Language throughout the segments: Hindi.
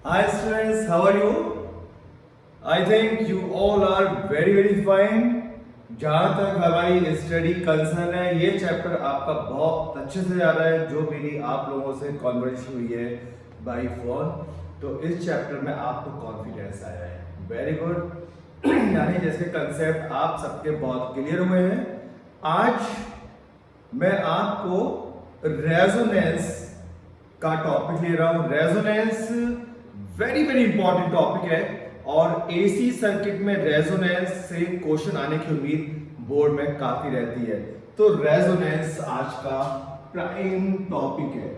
Hi students, how are you? I think you all are very fine. जहाँ तक हमारी स्टडी कंसर्न है, ये चैप्टर आपका बहुत अच्छे से जा रहा है। जो मेरी आप लोगों से कॉन्वर्सेशन हुई है बाय फोन, तो इस चैप्टर में आपको कॉन्फिडेंस आया है। Very good. यानी जैसे कंसेप्ट आप सबके बहुत क्लियर हुए हैं। आज मैं आपको रेजोनेंस का टॉपिक ले रहा हूं। रेजोनेंस वेरी इंपॉर्टेंट टॉपिक है और एसी सर्किट में रेजोनेंस से क्वेश्चन आने की उम्मीद बोर्ड में काफी रहती है। तो रेजोनेंस आज का प्राइम टॉपिक है।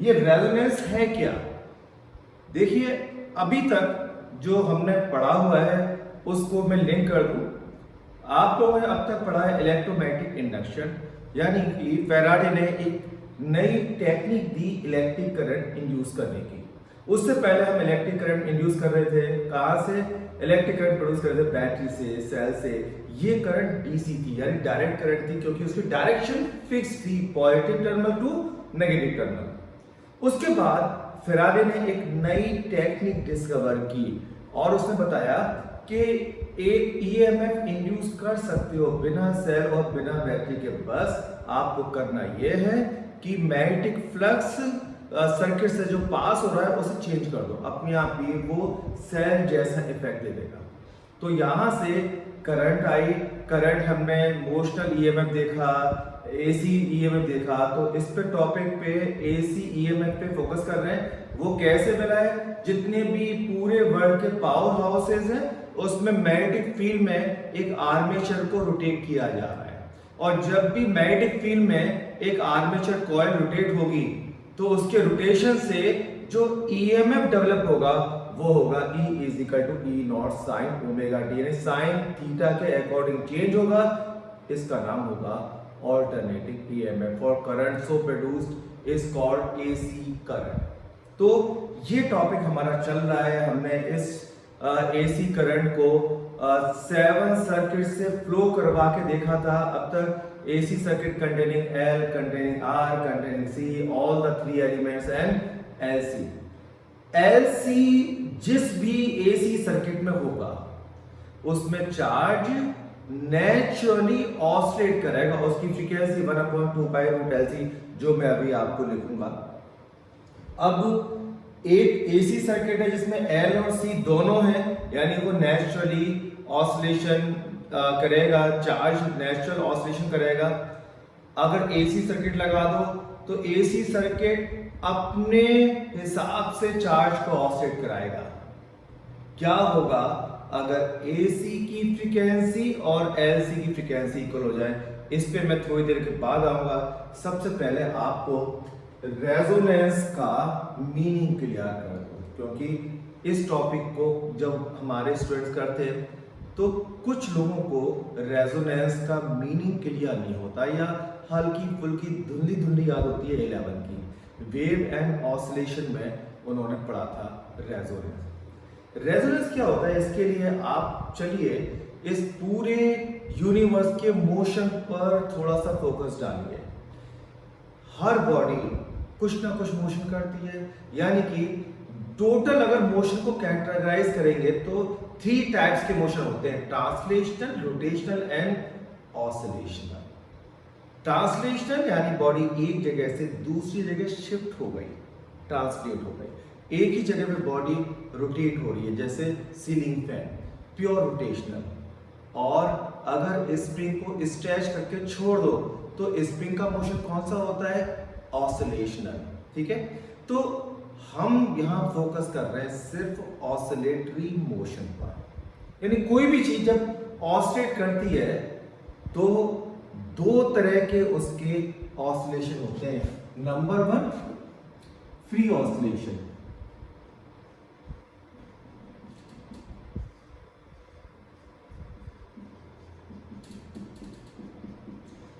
ये रेजोनेंस है क्या? देखिए, अभी तक जो हमने पढ़ा हुआ है उसको मैं लिंक कर दूं। आप लोगों ने अब तक पढ़ा है इलेक्ट्रोमैग्नेटिक इंडक्शन, यानी कि फैराडे ने एक नई technique the electric current induce करने की। उससे पहले हम इलेक्ट्रिक करंट इंड्यूस कर रहे थे। कहां से इलेक्ट्रिक करंट प्रोड्यूस कर रहे थे? बैटरी से, सेल से। ये करंट डीसी थी, यानी डायरेक्ट करंट थी, क्योंकि उसकी डायरेक्शन फिक्स थी, positive terminal to negative terminal. उसके बाद फैराडे ने एक नई टेक्निक डिस्कवर की और उसने बताया कि एक ईएमएफ इंड्यूस कर सकते हो बिना सेल और बिना बैटरी के। बस आपको करना यह है कि मैग्नेटिक फ्लक्स सर्किट से जो पास हो रहा है उसे चेंज कर दो, अपने आप ही वो सेल जैसा इफेक्ट दे देगा। तो यहां से करंट आई। करंट हमने मोशनल ईएमएफ देखा, एसी ईएमएफ देखा। तो इस पे टॉपिक पे एसी ईएमएफ पे फोकस कर रहे हैं। वो कैसे मिला है? जितने भी पूरे वर्ल्ड के पावर हाउसेज हैं उसमें मैग्नेटिक फील्ड में एक आर्मेचर को रोटेट किया जा रहा है, और जब भी मैग्नेटिक फील्ड में एक आर्मेचर कॉइल रोटेट होगी तो उसके रोटेशन से जो ईएमएफ डेवलप होगा वो होगा E is equal to E naught sine omega t, यानी साइन थीटा के अकॉर्डिंग चेंज होगा। इसका नाम होगा ऑल्टरनेटिंग ईएमएफ और current so produced is called AC current. तो ये टॉपिक हमारा चल रहा है। हमने इस एसी करंट को 7 सर्किट से फ्लो करवा के देखा था अब तक। AC circuit containing L, containing R, containing C, all the 3 elements and LC. LC जिस भी एसी सर्किट में होगा उसमें चार्ज नेचुरली ऑसिलेट करेगा। उसकी फ्रीक्वेंसी 1/2 पाई रूट एलसी, जो मैं अभी आपको लिखूंगा। अब एक एसी सर्किट है जिसमें एल और सी दोनों हैं, यानी वो नेचुरली ऑसिलेशन करेगा, चार्ज नेचुरल ऑसिलेशन करेगा। अगर एसी सर्किट लगा दो तो एसी सर्किट अपने हिसाब से चार्ज को ऑसिलेट कराएगा। क्या होगा अगर एसी की फ्रीक्वेंसी और एलसी की फ्रीक्वेंसी इक्वल हो जाए? इस पे मैं थोड़ी देर के बाद आऊंगा। सबसे पहले आपको रेजोनेंस का मीनिंग क्लियर कर दूं, क्योंकि इस टॉपिक को जब हमारे स्टूडेंट्स करते हैं तो कुछ लोगों को रेजोनेंस का मीनिंग क्लियर नहीं होता, या हल्की फुल्की धुंधली याद होती है 11 की। वेव एंड ऑसिलेशन में उन्होंने पढ़ा था रेजोनेंस। रेजोनेंस क्या होता है? इसके लिए आप चलिए इस पूरे यूनिवर्स के मोशन पर थोड़ा सा फोकस डालिए। हर बॉडी कुछ ना कुछ मोशन करती है, यानी कि टोटल अगर मोशन को कैटेगराइज करेंगे तो 3 टाइप्स के मोशन होते हैं: ट्रांसलेशनल, रोटेशनल एंड ऑसिलेशनल। ट्रांसलेशनल यानी बॉडी एक जगह से दूसरी जगह शिफ्ट हो गई, ट्रांसलेट हो गई। एक ही जगह पे बॉडी रोटेट हो रही है, जैसे सीलिंग फैन, प्योर रोटेशनल। और अगर स्प्रिंग को स्ट्रेच करके छोड़ दो तो स्प्रिंग का मोशन कौन सा होता है? ऑसिलेशनल। ठीक है, तो हम यहां फोकस कर रहे हैं सिर्फ ऑसिलेटरी मोशन पर। यानी कोई भी चीज जब ऑसिलेट करती है तो 2 तरह के उसके ऑसिलेशन होते हैं। Number 1 free oscillation.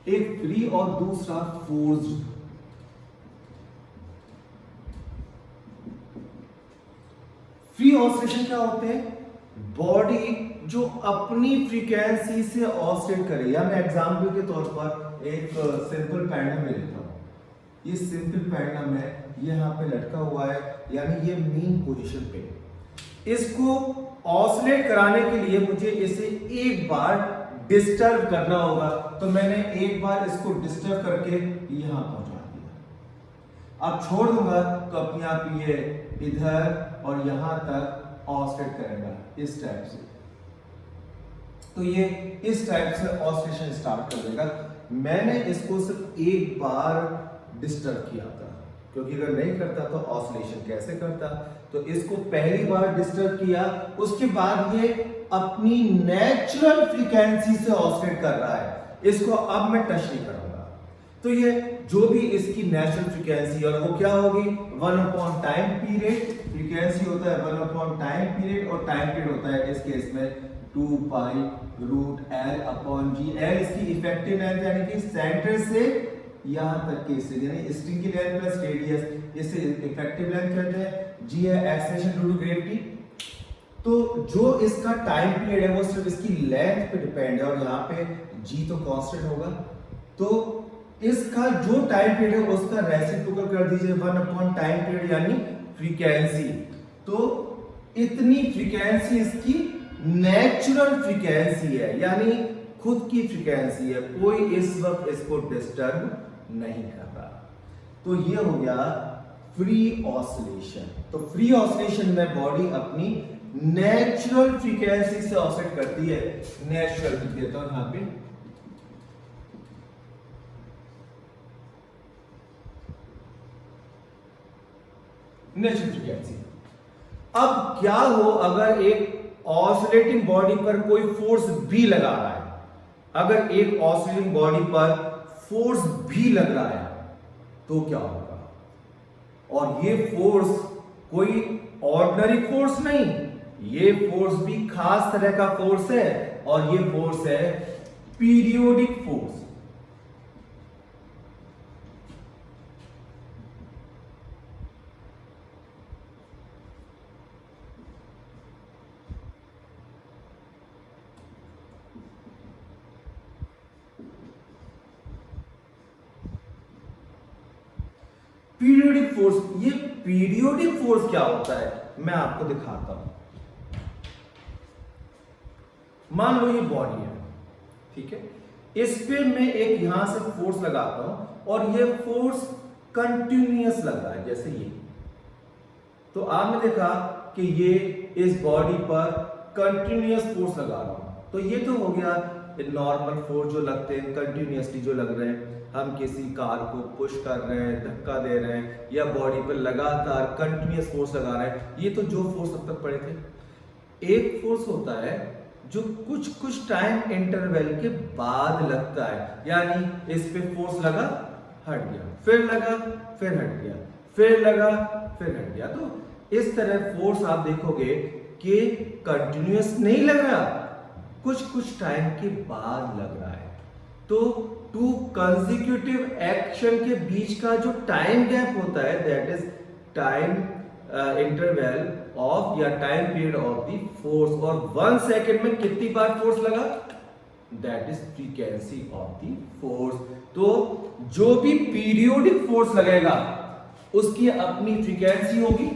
एक फ्री और दूसरा फोर्स्ड। फ्री ऑसिलेशन क्या होते हैं? बॉडी जो अपनी फ्रीक्वेंसी से ऑसिलेट करे, या मैं एग्जाम्पल के तौर पर एक सिंपल पेंडुलम में लेता हूँ। ये सिंपल पेंडुलम है, ये यहाँ पे लटका हुआ है, यानी ये मीन पोजीशन पे। इसको ऑसिलेट कराने के लिए मुझे इसे एक बार डिस्टर्ब करना होगा, तो मैंने एक बार इसको डिस्टर्ब करके यहाँ पहुंचा दिया। अब छोड़ दूंगा तो अपने आप ये इधर और यहां तक ऑसिलेट करेगा इस टाइप से। तो ये इस टाइप से ऑसिलेशन स्टार्ट कर देगा। मैंने इसको सिर्फ एक बार डिस्टर्ब किया था, क्योंकि अगर नहीं करता तो ऑसिलेशन कैसे करता। तो इसको पहली बार डिस्टर्ब किया, उसके बाद ये अपनी नेचुरल फ्रीक्वेंसी से ऑसिलेट कर रहा है। इसको अब मैं टच नहीं करूंगा। तो ये जो भी इसकी नेचुरल फ्रीक्वेंसी, और वो क्या होगी 1 टाइम पीरियड। फ्रीक्वेंसी होता है 1 टाइम पीरियड, और टाइम पीरियड होता है इस केस में 2 पाई रूट एल अपॉन जी। एल इसकी इफेक्टिव लेंथ, यानी कि सेंटर से यहां तक की स्ट्रिंग, यानी स्ट्रिंग की लेंथ प्लस रेडियस, इसे इफेक्टिव लेंथ कहते हैं। जी है एक्सेलरेशन ड्यू टू ग्रेविटी। तो जो इसका टाइम पीरियड है वो सिर्फ इसकी लेंथ पे डिपेंड है, और यहाँ पे जी तो कांस्टेंट होगा। तो इसका जो टाइम पीरियड है उसका रेसिप्रोकल कर दीजिए 1 टाइम पीरियड, यानी फ्रीक्वेंसी। तो इतनी फ्रीक्वेंसी इसकी नेचुरल फ्रीक्वेंसी है, यानी खुद की फ्रीक्वेंसी है, कोई इस वक्त इसको डिस्टर्ब नहीं कर रहा। तो ये हो गया फ्री ऑसिलेशन। तो फ्री ऑसिलेशन में बॉडी अपनी नेचुरल फ्रीक्वेंसी से ऑसिलेट करती है। नेचुरल देता हूं यहां पे, नेचुरल फ्रीक्वेंसी। अब क्या हो अगर एक ऑसिलेटिंग बॉडी पर कोई फोर्स भी लगा रहा है, अगर एक ऑसिलेटिंग बॉडी पर फोर्स भी लग रहा है तो क्या होगा। और ये फोर्स कोई ऑर्डिनरी फोर्स नहीं, ये फोर्स भी खास तरह का फोर्स है, और ये फोर्स है पीरियोडिक फोर्स। पीरियोडिक फोर्स, ये पीरियोडिक फोर्स क्या होता है मैं आपको दिखाता हूं। मान लो ये बॉडी है, ठीक है, इस पे मैं एक यहां से फोर्स लगाता हूं, और ये फोर्स कंटिन्यूअस लग रहा है, जैसे ये। तो आपने देखा कि ये इस बॉडी पर कंटिन्यूअस फोर्स लगा रहा हूं। तो ये तो हो गया नॉर्मल फोर्स जो लगते हैं, कंटिन्यूअसली जो लग रहे हैं। हम किसी कार को पुश कर रहे हैं, धक्का दे रहे हैं, या बॉडी पर लगातार कंटिन्यूअस फोर्स लगा रहे हैं, ये तो जो फोर्स अब तक पढ़े थे। एक फोर्स होता है जो कुछ टाइम इंटरवल के बाद लगता है, यानी इस पे फोर्स लगा, हट गया, फिर लगा, फिर हट गया, फिर लगा, फिर हट गया। तो इस तरह फोर्स आप देखोगे कि कंटिन्यूअस नहीं लग रहा, कुछ टाइम के बाद लग रहा है। तो टू कंसेक्यूटिव एक्शन के बीच का जो टाइम गैप होता है, that is time interval of या time period of the force. और 1 सेकेंड में कितनी बार फोर्स लगा, that is frequency of the force. तो जो भी पीरियोडिक फोर्स लगेगा उसकी अपनी फ्रीक्वेंसी होगी,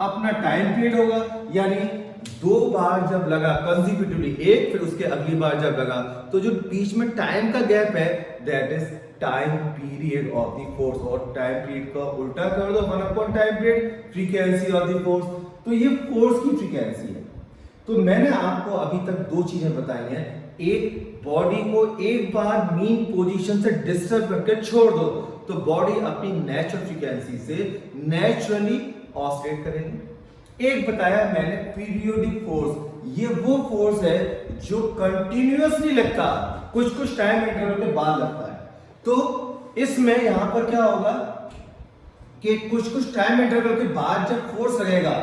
अपना टाइम पीरियड होगा, यानी 2 बार जब लगा कंसेक्यूटिवली, एक फिर उसके अगली बार जब लगा, तो जो बीच में टाइम का गैप है that is time period of the force. और टाइम पीरियड का उल्टा कर दो 1 time period, frequency of the force. तो ये फोर्स की फ्रीक्वेंसी है। तो मैंने आपको अभी तक 2 चीजें बताई हैं। एक, बॉडी को एक बार मीन पोजीशन से डिस्टर्ब करके छोड़ दो तो बॉडी अपनी नेचुरल फ्रीक्वेंसी से नेचुरली ऑसिलेट करेगी। एक बताया मैंने पीरियोडिक फोर्स, ये वो फोर्स है जो कंटिन्यूअसली लगता, कुछ टाइम इंटरवल के बाद लगता है। तो इसमें यहां पर क्या होगा कि कुछ टाइम इंटरवल के बाद जब फोर्स लगेगा,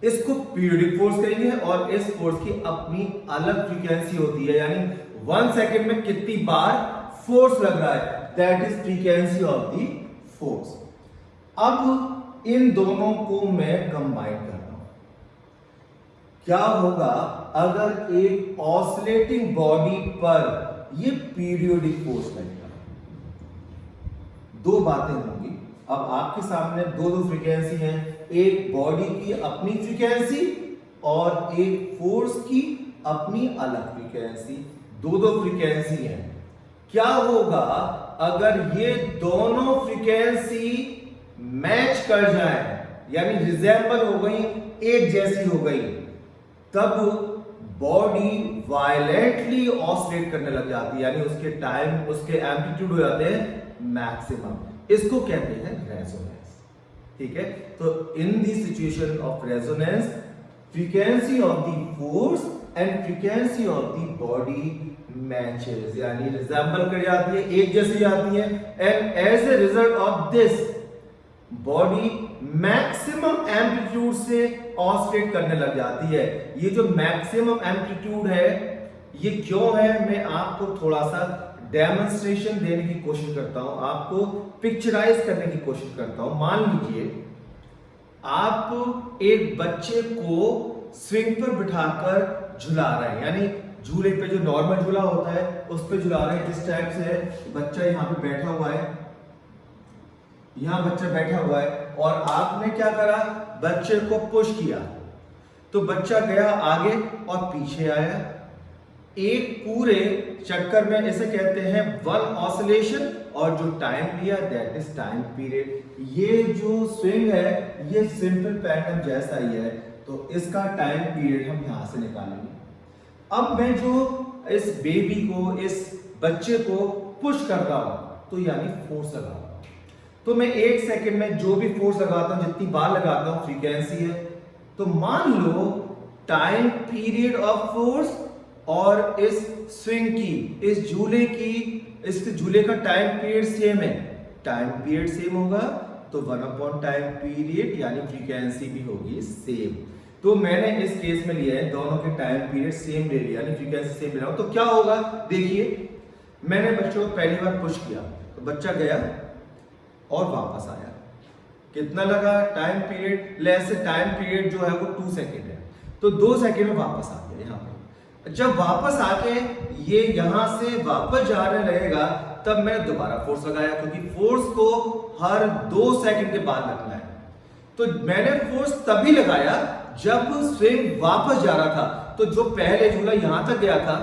इसको पीरियोडिक फोर्स कहेंगे, और इस फोर्स की अपनी अलग फ्रीक्वेंसी होती है, यानी 1 सेकेंड में कितनी बार फोर्स लग रहा है, that is frequency of the force. अब इन दोनों को मैं कंबाइन कर रहा हूं, क्या होगा अगर एक ऑसिलेटिंग बॉडी पर ये पीरियोडिक फोर्स लगेगा? दो बातें होंगी। अब आपके सामने दो दो फ्रीक्वेंसी हैं, एक बॉडी की अपनी फ्रीक्वेंसी और एक फोर्स की अपनी अलग फ्रीक्वेंसी, दो दो फ्रीक्वेंसी हैं। क्या होगा अगर ये दोनों फ्रीक्वेंसी मैच कर जाए, यानी रिजेंबल हो गई, एक जैसी हो गई, तब बॉडी वायलेंटली ऑसिलेट करने लग जाती है, यानी उसके टाइम, उसके एम्पलीट्यूड हो जाते हैं मैक्सिमम। इसको कहते हैं रेजोनेंस। ठीक है, तो in the situation of resonance, frequency of the force and frequency of the body matches, यानी रिजेंबल कर जाती है, एक जैसी आती है, and as a result of this body maximum amplitude से ऑसिलेट करने लग जाती है। ये जो मैक्सिमम एम्पलीट्यूड है ये क्यों है, मैं आपको थोड़ा सा डेमोन्स्ट्रेशन देने की कोशिश करता हूं, आपको पिक्चराइज करने की कोशिश करता हूं। मान लीजिए आप एक बच्चे को स्विंग पर बिठाकर झुला रहे हैं, यानी झूले पे जो नॉर्मल झूला होता है उस पे झुला रहे हैं। इस टाइप से है, बच्चा यहाँ पे बैठा हुआ है, यहां बच्चा बैठा हुआ है, और आपने क्या करा, बच्चे को पुश किया, तो बच्चा गया आगे और पीछे आया। एक पूरे चक्कर में इसे कहते हैं वन ऑसिलेशन, और जो टाइम लिया दैट इज टाइम पीरियड। ये जो स्विंग है ये सिंपल पेंडुलम जैसा ही है, तो इसका टाइम पीरियड हम यहां से निकालेंगे। अब मैं जो इस बेबी को, इस बच्चे को पुश कर रहा हूं, तो यानी फोर्स लगा रहा हूं, तो मैं एक सेकंड में जो भी फोर्स लगाता हूं, जितनी बार लगाता हूं, फ्रीक्वेंसी है। तो मान लो टाइम पीरियड ऑफ फोर्स और इस स्विंग की, इस झूले की, इस झूले का टाइम पीरियड सेम है, टाइम पीरियड सेम होगा तो 1 टाइम पीरियड यानी फ्रीक्वेंसी भी होगी सेम। तो मैंने इस केस में लिया है, दोनों के टाइम पीरियड सेम ले लिया, यानी फ्रीक्वेंसी सेम ले रहा हूं। तो क्या होगा, देखिए मैंने बच्चों को पहली बार पुश किया तो बच्चा गया और वापस आया, कितना लगा टाइम पीरियड, लेस से टाइम पीरियड जो है वो 2 सेकेंड है, तो 2 सेकेंड में वापस आ गया। यहाँ पे जब वापस आके ये यहां से वापस जाने लगेगा तब मैंने दोबारा फोर्स लगाया, क्योंकि फोर्स को हर 2 सेकेंड के बाद लगना है। तो मैंने फोर्स तभी लगाया जब स्विंग वापस जा रहा था, तो जो पहले झूला यहां तक गया था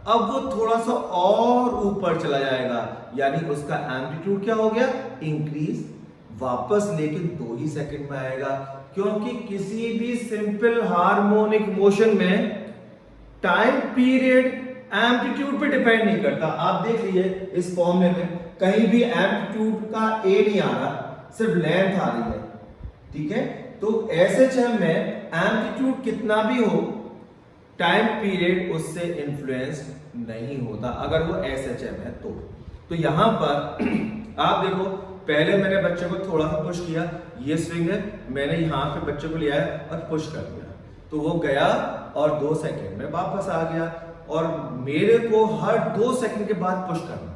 अब वो थोड़ा सा और ऊपर चला जाएगा, यानी उसका एम्पलीट्यूड क्या हो गया, इंक्रीज, वापस लेकिन 2 ही सेकंड में आएगा। क्योंकि किसी भी सिंपल हार्मोनिक मोशन में टाइम पीरियड एम्पलीट्यूड पे डिपेंड नहीं करता। आप देख लीजिए इस फॉर्मूले में कहीं भी एम्पलीट्यूड का ए नहीं आ रहा, सिर्फ लेंथ आ रही है। ठीक है, तो एसएचएम में एम्पलीट्यूड कितना भी हो, टाइम पीरियड उससे इन्फ्लुएंस नहीं होता अगर वो एसएचएम है तो यहां पर आप देखो, पहले मैंने बच्चे को थोड़ा सा पुश किया, ये स्विंग है, मैंने यहां पे बच्चे को लिया है और पुश कर दिया, तो वो गया और 2 सेकंड में वापस आ गया, और मेरे को हर 2 सेकंड के बाद पुश करना।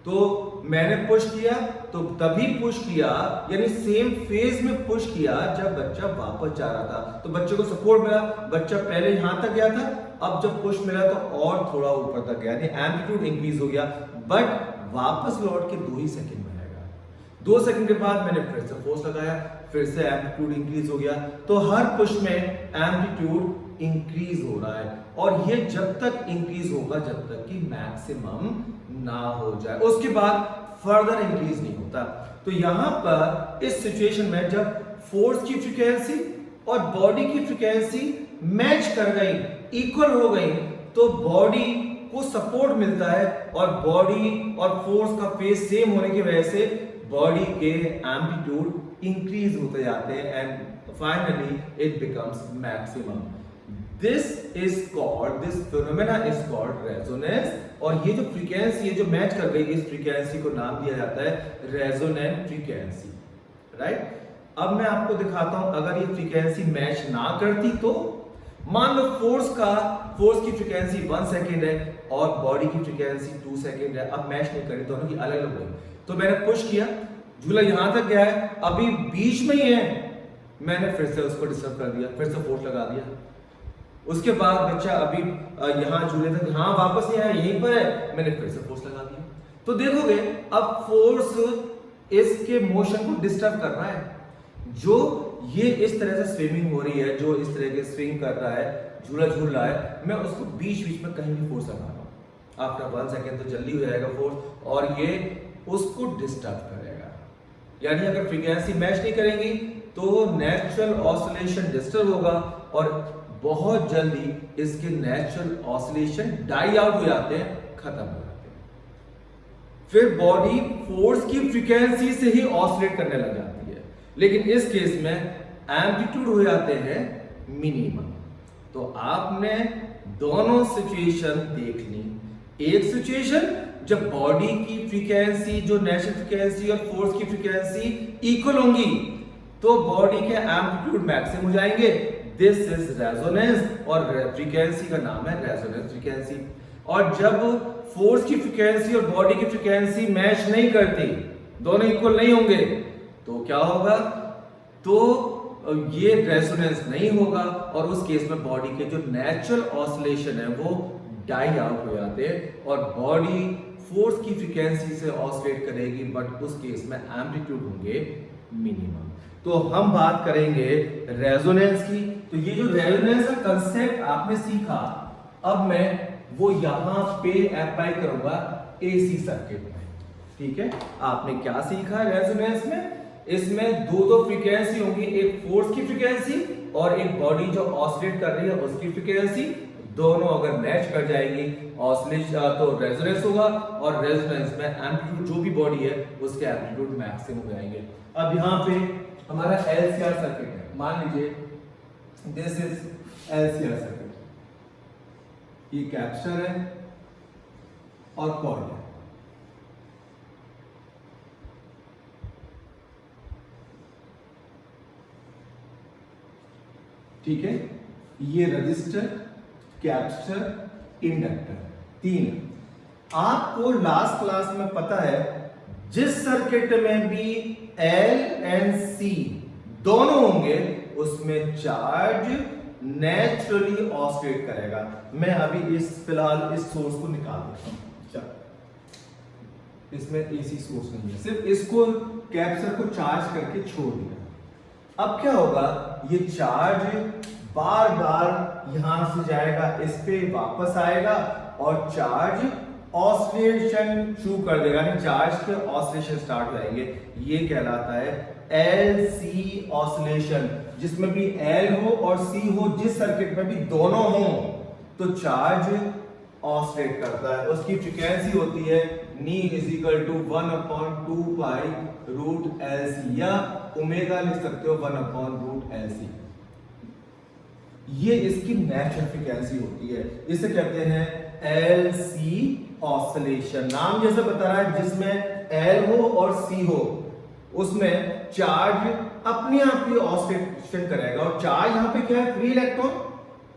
तो मैंने पुश किया, तो तभी पुश किया, यानी सेम फेज में पुश किया जब बच्चा वापस जा रहा था, तो बच्चे को सपोर्ट मिला, बच्चा पहले यहां तक गया था, अब जब पुश मिला तो और थोड़ा ऊपर तक गया, यानी एम्पलीट्यूड इंक्रीज हो गया, बट वापस लौट के 2 ही सेकंड में आएगा। 2 सेकंड के बाद मैंने फिर से फोर्स लगाया, फिर से एम्पलीट्यूड इंक्रीज हो गया, तो हर पुश में एम्पलीट्यूड इंक्रीज हो रहा है, और ये जब तक इंक्रीज होगा जब तक कि मैक्सिमम ना हो जाए, उसके बाद फर्दर इंक्रीज नहीं होता। तो यहां पर इस सिचुएशन में जब फोर्स की फ्रीक्वेंसी और बॉडी की फ्रीक्वेंसी मैच कर गई, इक्वल हो गई, तो बॉडी को सपोर्ट मिलता है, और बॉडी और फोर्स का फेज सेम होने की वजह से बॉडी के एम्पलीट्यूड इंक्रीज होते जाते हैं, and finally it becomes maximum. This phenomena is called resonance, और ये जो फ्रीक्वेंसी है जो मैच कर गई, इस फ्रीक्वेंसी को नाम दिया जाता है रेजोनेंट फ्रीक्वेंसी, राइट। अब मैं आपको दिखाता हूं, अगर ये फ्रीक्वेंसी मैच ना करती तो मान लो फोर्स की फ्रीक्वेंसी 1 सेकेंड है और बॉडी की फ्रीक्वेंसी 2 सेकेंड है, अब मैच नहीं करी, दोनों की अलग अलग हुई, तो मैंने पुश किया, झूला यहां तक गया है, अभी बीच में ही है, मैंने फिर से उसको डिस्टर्ब कर दिया, फिर से फोर्स लगा दिया। उसके बाद बच्चा अभी यहां झूले तक, हाँ वापस नहीं आया, यहीं पर है, मैंने फिर से फोर्स लगा दिया। तो देखोगे अब फोर्स इसके मोशन को डिस्टर्ब कर रहा है। जो ये इस तरह से स्विमिंग हो रही है, जो इस तरह के स्विंग कर रहा है, झूला झूल रहा है, मैं उसको बीच बीच में कहीं भी फोर्स लगा रहा हूं, आफ्टर 1 सेकेंड तो जल्दी हो जाएगा फोर्स और ये उसको डिस्टर्ब करेगा। यानी अगर फ्रीक्वेंसी मैच नहीं करेंगी तो नेचुरल ऑसिलेशन डिस्टर्ब होगा और बहुत जल्दी इसके नेचुरल ऑसिलेशन डाई आउट हो जाते हैं, खत्म हो जाते हैं। फिर बॉडी फोर्स की फ्रीक्वेंसी से ही ऑसिलेट करने लग जाती है, लेकिन इस केस में एम्पलीट्यूड हो जाते हैं मिनिमम। तो आपने दोनों सिचुएशन देख ली। एक सिचुएशन जब बॉडी की फ्रीक्वेंसी, जो नेचुरल फ्रीक्वेंसी और फोर्स की फ्रीक्वेंसी इक्वल होंगी तो बॉडी के एम्पलीट्यूड मैक्सिमम हो जाएंगे, दिस इज रेजोनेंस और फ्रीक्वेंसी का नाम है रेजोनेंस फ्रीक्वेंसी। और जब फोर्स की फ्रीक्वेंसी और बॉडी की फ्रीक्वेंसी मैच नहीं करती, दोनों इक्वल नहीं होंगे, तो क्या होगा, तो ये रेजोनेंस नहीं होगा और उस केस में बॉडी के जो नेचुरल ऑसिलेशन है वो डाई आउट हो जाते हैं और बॉडी फोर्स की फ्रीक्वेंसी से ऑसिलेट करेगी, बट उस केस में एम्पलीट्यूड होंगे मिनिमम। तो हम बात करेंगे रेजोनेंस की। तो ये जो रेजोनेंस का कंसेप्ट आपने सीखा, अब मैं वो यहां पे अप्लाई करूंगा एसी सर्किट में। ठीक है, आपने क्या सीखा रेजोनेंस में? इसमें दो फ्रीक्वेंसी होंगी, एक फोर्स की फ्रीक्वेंसी और एक बॉडी जो ऑसिलेट कर रही है उसकी फ्रीक्वेंसी। दोनों अगर मैच कर जाएंगी ऑसिलेशन तो रेजोनेंस होगा और रेजोनेंस में एम्पलीट्यूड जो भी बॉडी है उसके एम्पलीट्यूड मैक्सिमम हो जाएंगे। अब यहाँ पे हमारा एलसीआर सर्किट है, मान लीजिए दिस इज एलसीआर सर्किट, ये कैपेसिटर है और कॉइल है। ठीक है, ये रजिस्टर, कैपेसिटर, इंडक्टर, तीन। आपको लास्ट क्लास में पता है जिस सर्किट में भी एल एंड सी दोनों होंगे उसमें चार्ज नेचुरली ऑसिलेट करेगा। मैं अभी फिलहाल इस सोर्स को निकाल देता हूं, इसमें एसी सोर्स नहीं है, सिर्फ इसको कैपेसिटर को चार्ज करके छोड़ दिया। अब क्या होगा, ये चार्ज बार बार यहां से जाएगा, इस पे वापस आएगा और चार्ज ऑसिलेशन शुरू कर देगा, यानी चार्ज के ऑसिलेशन स्टार्ट हो जाएंगे। ये कहलाता है एल सी ऑसिलेशन। जिसमें भी एल हो और सी हो, जिस सर्किट में भी दोनों हो तो चार्ज ऑसिलेट करता है। उसकी फ्रीक्वेंसी होती है nu is equal to 1/2 pi root L C, या ओमेगा लिख सकते हो 1/ रूट एल सी। ये इसकी नेचुरल फ्रीक्वेंसी होती है, इसे कहते हैं एल सी ऑसिलेशन। नाम जैसे बता रहा है, जिसमें एल हो और सी हो उसमें चार्ज अपने आप ही ऑसिलेशन करेगा। और चार्ज यहाँ पे क्या है, फ्री इलेक्ट्रॉन।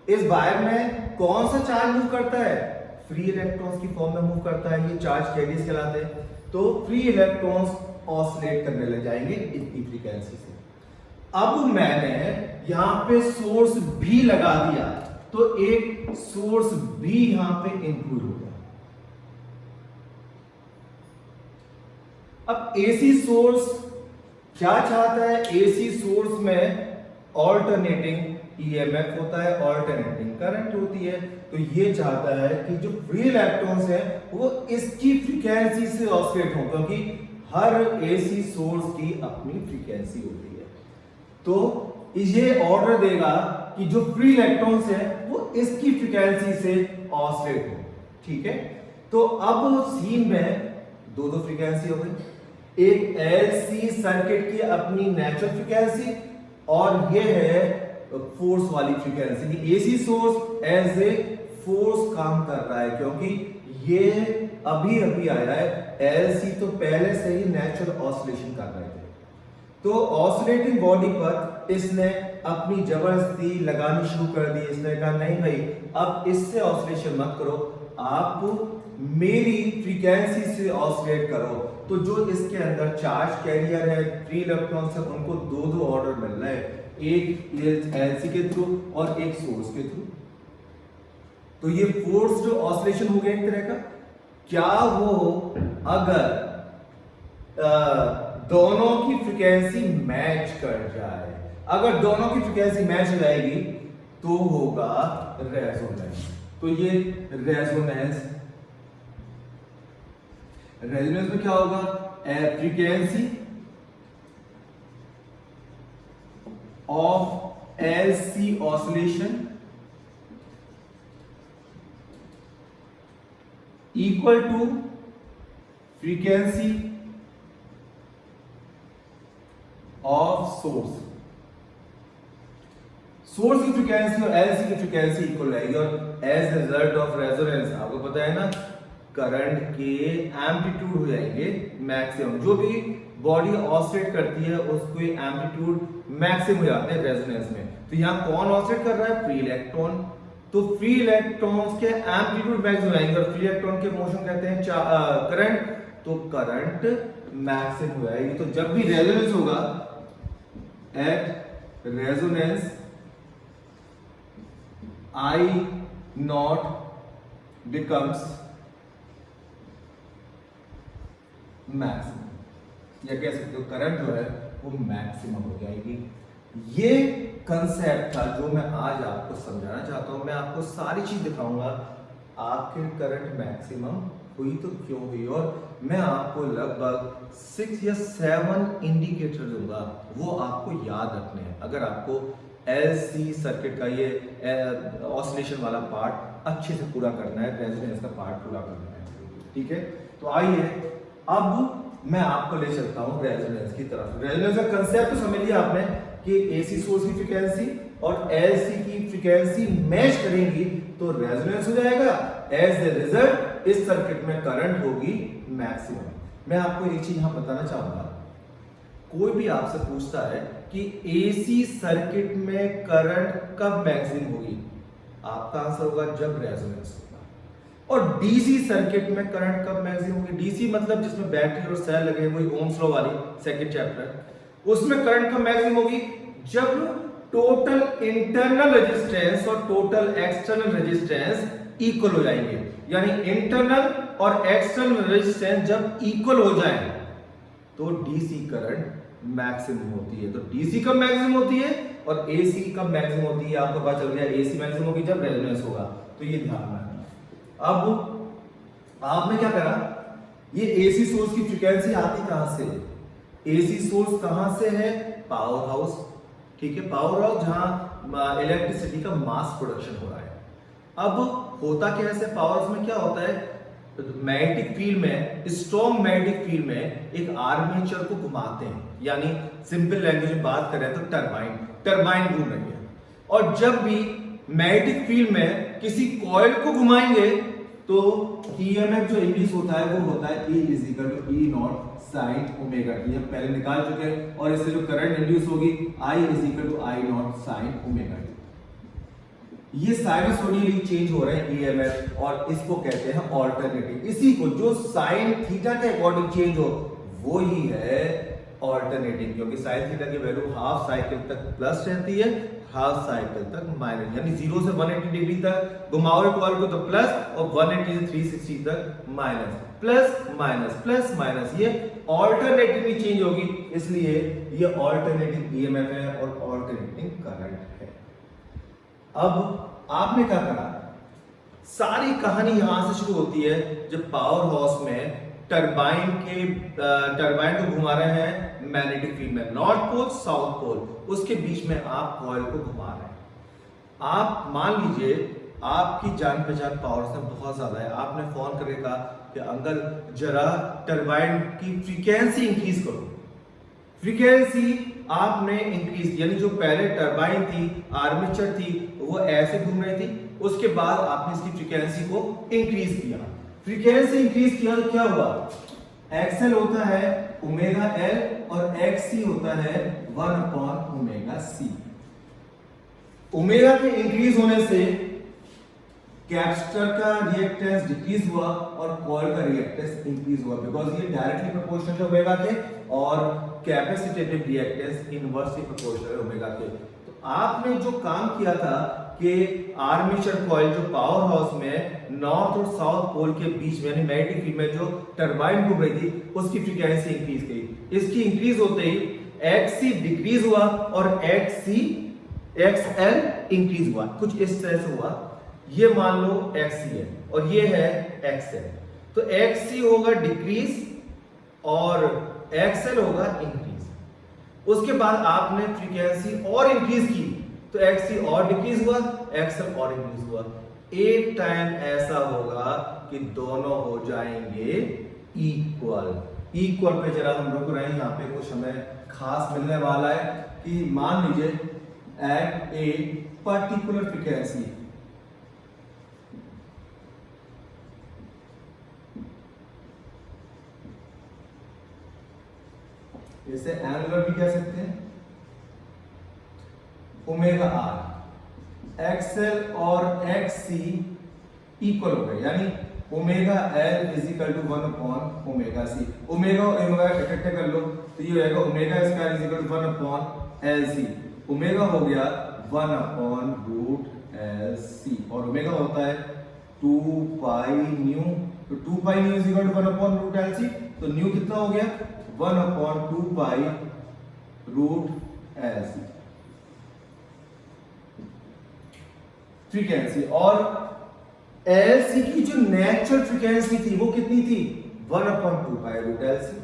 इस वायर में कौन सा चार्ज मूव करता है, फ्री इलेक्ट्रॉन्स की फॉर्म में मूव करता है, ये चार्ज कैरियर्स कहलाते हैं। तो फ्री इलेक्ट्रॉन्स ऑसिलेट करने लग जाएंगे इतनी फ्रीक्वेंसी से। अब मैंने यहां पे सोर्स भी लगा दिया तो एक सोर्स भी यहां पे इंक्लूड हो गया। अब एसी सोर्स क्या चाहता है, एसी सोर्स में ऑल्टरनेटिंग ईएमएफ होता है, ऑल्टरनेटिंग करंट होती है। तो ये चाहता है कि जो फ्री इलेक्ट्रॉन्स है वो इसकी फ्रीक्वेंसी से ऑसिलेट हो, क्योंकि हर एसी सोर्स की अपनी फ्रीक्वेंसी होती है। तो ये ऑर्डर देगा कि जो फ्री इलेक्ट्रॉन्स है वो इसकी फ्रीक्वेंसी से ऑसिलेट हो। ठीक है, तो अब सीन में दो फ्रीक्वेंसी हो गई, एक एलसी सर्किट की अपनी नेचुरल फ्रीक्वेंसी और ये है फोर्स वाली frequency. AC source as a force काम कर रहा है, क्योंकि ये अभी अभी आया है, एलसी तो पहले से ही नेचुरल ऑसिलेशन कर रहे थे। तो ऑसिलेटिंग बॉडी पर इसने अपनी जबरदस्ती लगानी शुरू कर दी। इसने कहा नहीं भाई, अब इससे ऑसिलेशन मत करो, आप मेरी फ्रीक्वेंसी से ऑसिलेट करो। तो जो इसके अंदर चार्ज कैरियर है, फ्री इलेक्ट्रॉन्स है, उनको दो दो ऑर्डर मिल रहा है, एक एलसी के थ्रू और एक सोर्स के थ्रू। तो ये फोर्स्ड ऑसिलेशन हो गया एक तरह का। क्या वो अगर दोनों की फ्रीक्वेंसी मैच कर जाए, अगर दोनों की फ्रीक्वेंसी मैच हो जाएगी तो होगा रेजोनेंस। तो ये रेजोनेंस में क्या होगा, frequency of LC oscillation equal to frequency of source. Source की फ्रीक्वेंसी और एलसी की फ्रीक्वेंसी इक्वल रहेगी, और एज रिजल्ट ऑफ रेजोनेंस आपको पता है ना, करंट के एम्पलीट्यूड हो जाएंगे मैक्सिमम। जो भी बॉडी ऑसिलेट करती है उसको एम्पलीट्यूड मैक्सिमम हो जाते हैं रेजोनेंस में। तो यहाँ कौन ऑसिलेट कर रहा है, फ्री इलेक्ट्रॉन। तो फ्री इलेक्ट्रॉन्स के एम्पलीट्यूड मैक्सिमम हो जाएंगे, और फ्री इलेक्ट्रॉन के मोशन कहते हैं करंट, तो करंट मैक्सिमम हो जाएगी। तो जब भी रेजोनेंस होगा, at resonance I naught becomes maximum, या कह सकते हो करंट जो है वो मैक्सिमम हो जाएगी। ये कंसेप्ट था जो मैं आज आपको समझाना चाहता हूं। मैं आपको सारी चीज दिखाऊंगा, आखिर करंट मैक्सिमम हुई तो क्यों हुई, और मैं आपको लगभग 6 या 7 इंडिकेटर दूंगा, वो आपको याद रखने हैं अगर आपको एलसी सर्किट का ये ऑसिलेशन वाला पार्ट अच्छे से पूरा करना है, रेजोनेंस का पार्ट पूरा करना है। ठीक है, तो आइए अब मैं आपको ले चलता हूं रेजोनेंस की तरफ। रेजोनेंस का कंसेप्ट तो समझ लिया आपने कि एसी सोर्स की फ्रीक्वेंसी और एलसी की फ्रीक्वेंसी मैच करेंगी तो रेजोनेंस हो जाएगा। एज ए रिजल्ट इस सर्किट में करंट होगी मैक्सिमम। मैं आपको एक चीज यहां बताना चाहूंगा, कोई भी आपसे पूछता है कि एसी सर्किट में करंट कब मैक्सिमम होगी, आपका आंसर होगा जब रेजोनेंस होगा। और डीसी सर्किट में करंट कब मैक्सिमम होगी, डीसी मतलब जिसमें बैटरी और सेल लगे, वही ओम्स लॉ वाली सेकंड चैप्टर, उसमें करंट कब मैक्सिमम होगी, जब टोटल इंटरनल रेजिस्टेंस और टोटल एक्सटर्नल रेजिस्टेंस इक्वल हो जाएंगे। यानी इंटरनल और एक्सटर्नल रेजिस्टेंस जब इक्वल हो जाए तो डीसी करंट मैक्सिमम होती है। तो डीसी कब मैक्सिमम होती है और एसी कब मैक्सिमम होती है, आपको पता चल गया। एसी मैक्सिमम होगी जब रेजोनेंस होगा, तो ये ध्यान रखना। अब आपने क्या करा, ये एसी सोर्स की फ्रीक्वेंसी आती कहां से, एसी सोर्स कहां से है, पावर हाउस। ठीक है, पावर हाउस जहां इलेक्ट्रिसिटी का मास प्रोडक्शन हो रहा है। अब होता क्या है, पावर हाउस में क्या होता है, मैग्नेटिक फील्ड में, स्ट्रॉन्ग मैग्नेटिक फील्ड में एक आर्मेचर को घुमाते हैं, यानी सिंपल लैंग्वेज में बात करें तो टरबाइन घूम रही है। और जब भी मैग्नेटिक फील्ड में किसी कॉइल को घुमाएंगे तो ईएमएफ जो इंड्यूस होता है वो होता है E = E0 sin omega T. हम पहले निकाल चुके हैं, और इससे जो करंट इंड्यूस होगी I = I0 sin omega T. ये साइनसोइडली चेंज हो रहे हैं ईएमएफ, और इसको कहते हैं ऑल्टरनेटिंग। इसी को जो साइन थीटा के अकॉर्डिंग चेंज हो वो ही है ऑल्टरनेटिंग, क्योंकि साइन थीटा की वैल्यू हाफ साइकिल तक प्लस रहती है, हाफ साइकिल तक माइनस, यानी 0 से 180 डिग्री तक घुमाओ कॉइल को तो प्लस, और 180 से 360 तक माइनस, प्लस माइनस। ये ऑल्टरनेटिवली चेंज होगी, इसलिए ये ऑल्टरनेटिंग ईएमएफ है और ऑल्टरनेटिंग करंट है। अब आपने क्या करा, सारी कहानी यहां से शुरू होती है जब पावर हाउस में टरबाइन को घुमा रहे हैं मैग्नेटिक फील्ड में, नॉर्थ पोल साउथ पोल, उसके बीच में आप कॉइल को घुमा रहे हैं। आप मान लीजिए आपकी जान पहचान पावर से बहुत ज्यादा है, आपने फोन करके कहा कि अंकल जरा टरबाइन की फ्रीक्वेंसी इंक्रीज करो। फ्रीक्वेंसी आपने इंक्रीज, यानी जो पहले टरबाइन थी, आर्मेचर थी, वो ऐसे घूम रही थी, उसके बाद आपने इसकी फ्रीक्वेंसी को इंक्रीज किया। फ्रीक्वेंसी इंक्रीज किया तो क्या हुआ, एक्सएल होता है ओमेगा एल और एक्ससी होता है 1/ओमेगा सी। ओमेगा के इंक्रीज होने से कैपेसिटर का रिएक्टेंस डिक्रीज हुआ और कॉइल का रिएक्टेंस इंक्रीज हुआ, बिकॉज ये डायरेक्टली प्रोपोर्शनल है ओमेगा के और कैपेसिटेटिव रिएक्टेंस इनवर्सली प्रोपोर्शनल है ओमेगा के। तो आपने जो काम किया था कि आर्मेचर कॉइल जो पावर हाउस में नॉर्थ और साउथ पोल के बीच में यानी मैग्नेटिक फील्ड में जो टरबाइन घूम रही थी उसकी फ्रीक्वेंसी इंक्रीज की। इसकी इंक्रीज होते ही XC डिक्रीज हुआ और XL इंक्रीज हुआ, कुछ इस तरह से हुआ। ये मान लो XC है और ये है XL, तो XC होगा डिक्रीज और XL होगा इंक्रीज। उसके बाद आपने फ्रीक्वेंसी और इंक्रीज की तो XC और डिक्रीज हुआ, XL और इंक्रीज हुआ। एक टाइम ऐसा होगा कि दोनों हो जाएंगे इक्वल। इक्वल पे जरा हम रुक रहे हैं, यहाँ पे कुछ हमें खास मिलने वाला है कि मान लीजिए एट ए पर्टिकुलर फ्रीक्वेंसी जैसे एंगुलर भी कह सकते हैं ओमेगा आर, एक्सएल और एक्ससी इक्वल हो गए, यानी omega L is equal to 1 upon omega C. Omega और ओमेगा इकट्ठे कर लो तो ये हो जाएगा omega square is equal to 1 upon L C. Omega हो गया 1 अपॉन रूट एल सी और ओमेगा होता है 2 पाई न्यू, तो 2 pi nu is equal to 1 upon root L C. तो न्यू कितना हो गया 1 upon 2 pi root L C frequency. और एलसी की जो नेचुरल फ्रीक्वेंसी थी वो कितनी थी 1 upon 2 pi root L C.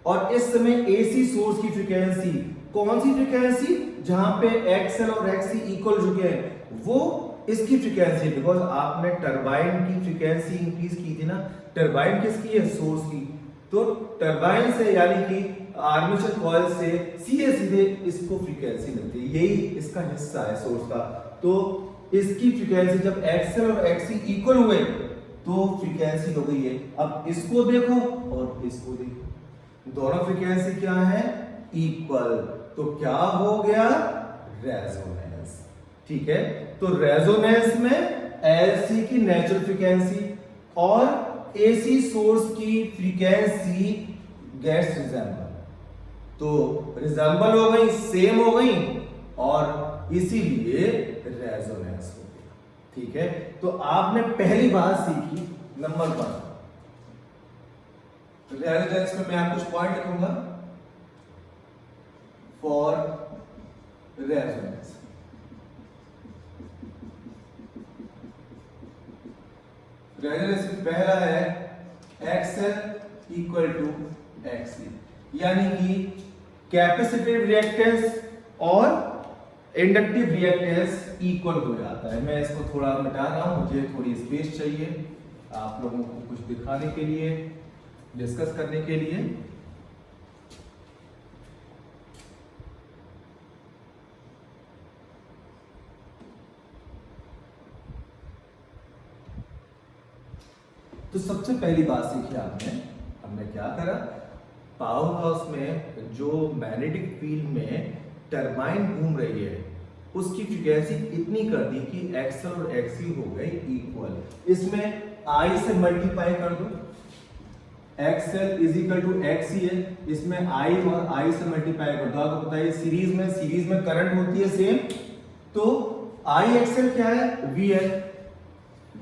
और इस समय एसी सोर्स की फ्रीक्वेंसी कौन सी फ्रीक्वेंसी जहां पे एक्सएल और एक्ससी इक्वल चुके हैं वो इसकी फ्रीक्वेंसी, बिकॉज आपने टरबाइन की फ्रीक्वेंसी इंक्रीज की थी ना। टरबाइन किसकी है सोर्स की, तो टरबाइन से यानी कि आर्मेचर कॉइल से सीधे सीधे इसको फ्रीक्वेंसी मिलती है, यही इसका हिस्सा है सोर्स का। तो इसकी फ्रीक्वेंसी जब एक्सएल और एक्ससी इक्वल हुए तो फ्रीक्वेंसी हो गई है। अब इसको देखो और इसको देखो, दोनों फ्रीक्वेंसी क्या है इक्वल, तो क्या हो गया रेजोनेंस। ठीक है, तो रेजोनेंस में एलसी की नेचुरल फ्रीक्वेंसी और एसी सोर्स की फ्रीक्वेंसी गेट्स रिजेंबल, तो रिजेंबल हो गई, सेम हो गई और इसीलिए रेजोनेंस हो गया। ठीक है, तो आपने पहली बात सीखी नंबर 1 रेजोनेंस में। मैं आपको कुछ पॉइंट लिखूंगा फॉर रेजोनेंस। रेजोनेंस में पहला है एक्सएल इक्वल टू एक्ससी, यानी कि कैपेसिटिव रिएक्टेंस और इंडक्टिव रिएक्टेंस इक्वल हो जाता है। मैं इसको थोड़ा मिटा रहा हूं, मुझे थोड़ी स्पेस चाहिए आप लोगों को कुछ दिखाने के लिए, डिस्कस करने के लिए। तो सबसे पहली बात सीखी आपने, हमने क्या करा, पावर हाउस में जो मैग्नेटिक फील्ड में टरबाइन घूम रही है उसकी फ्रीक्वेंसी इतनी कर दी कि एक्सएल और एक्ससी हो गए इक्वल। इसमें आई से मल्टीप्लाई कर दो, XL is equal to XC है, इसमें आई और आई से मल्टीप्लाई कर दो। आपको पता है सीरीज में करंट होती है सेम, तो आई एक्सएल क्या है वीएल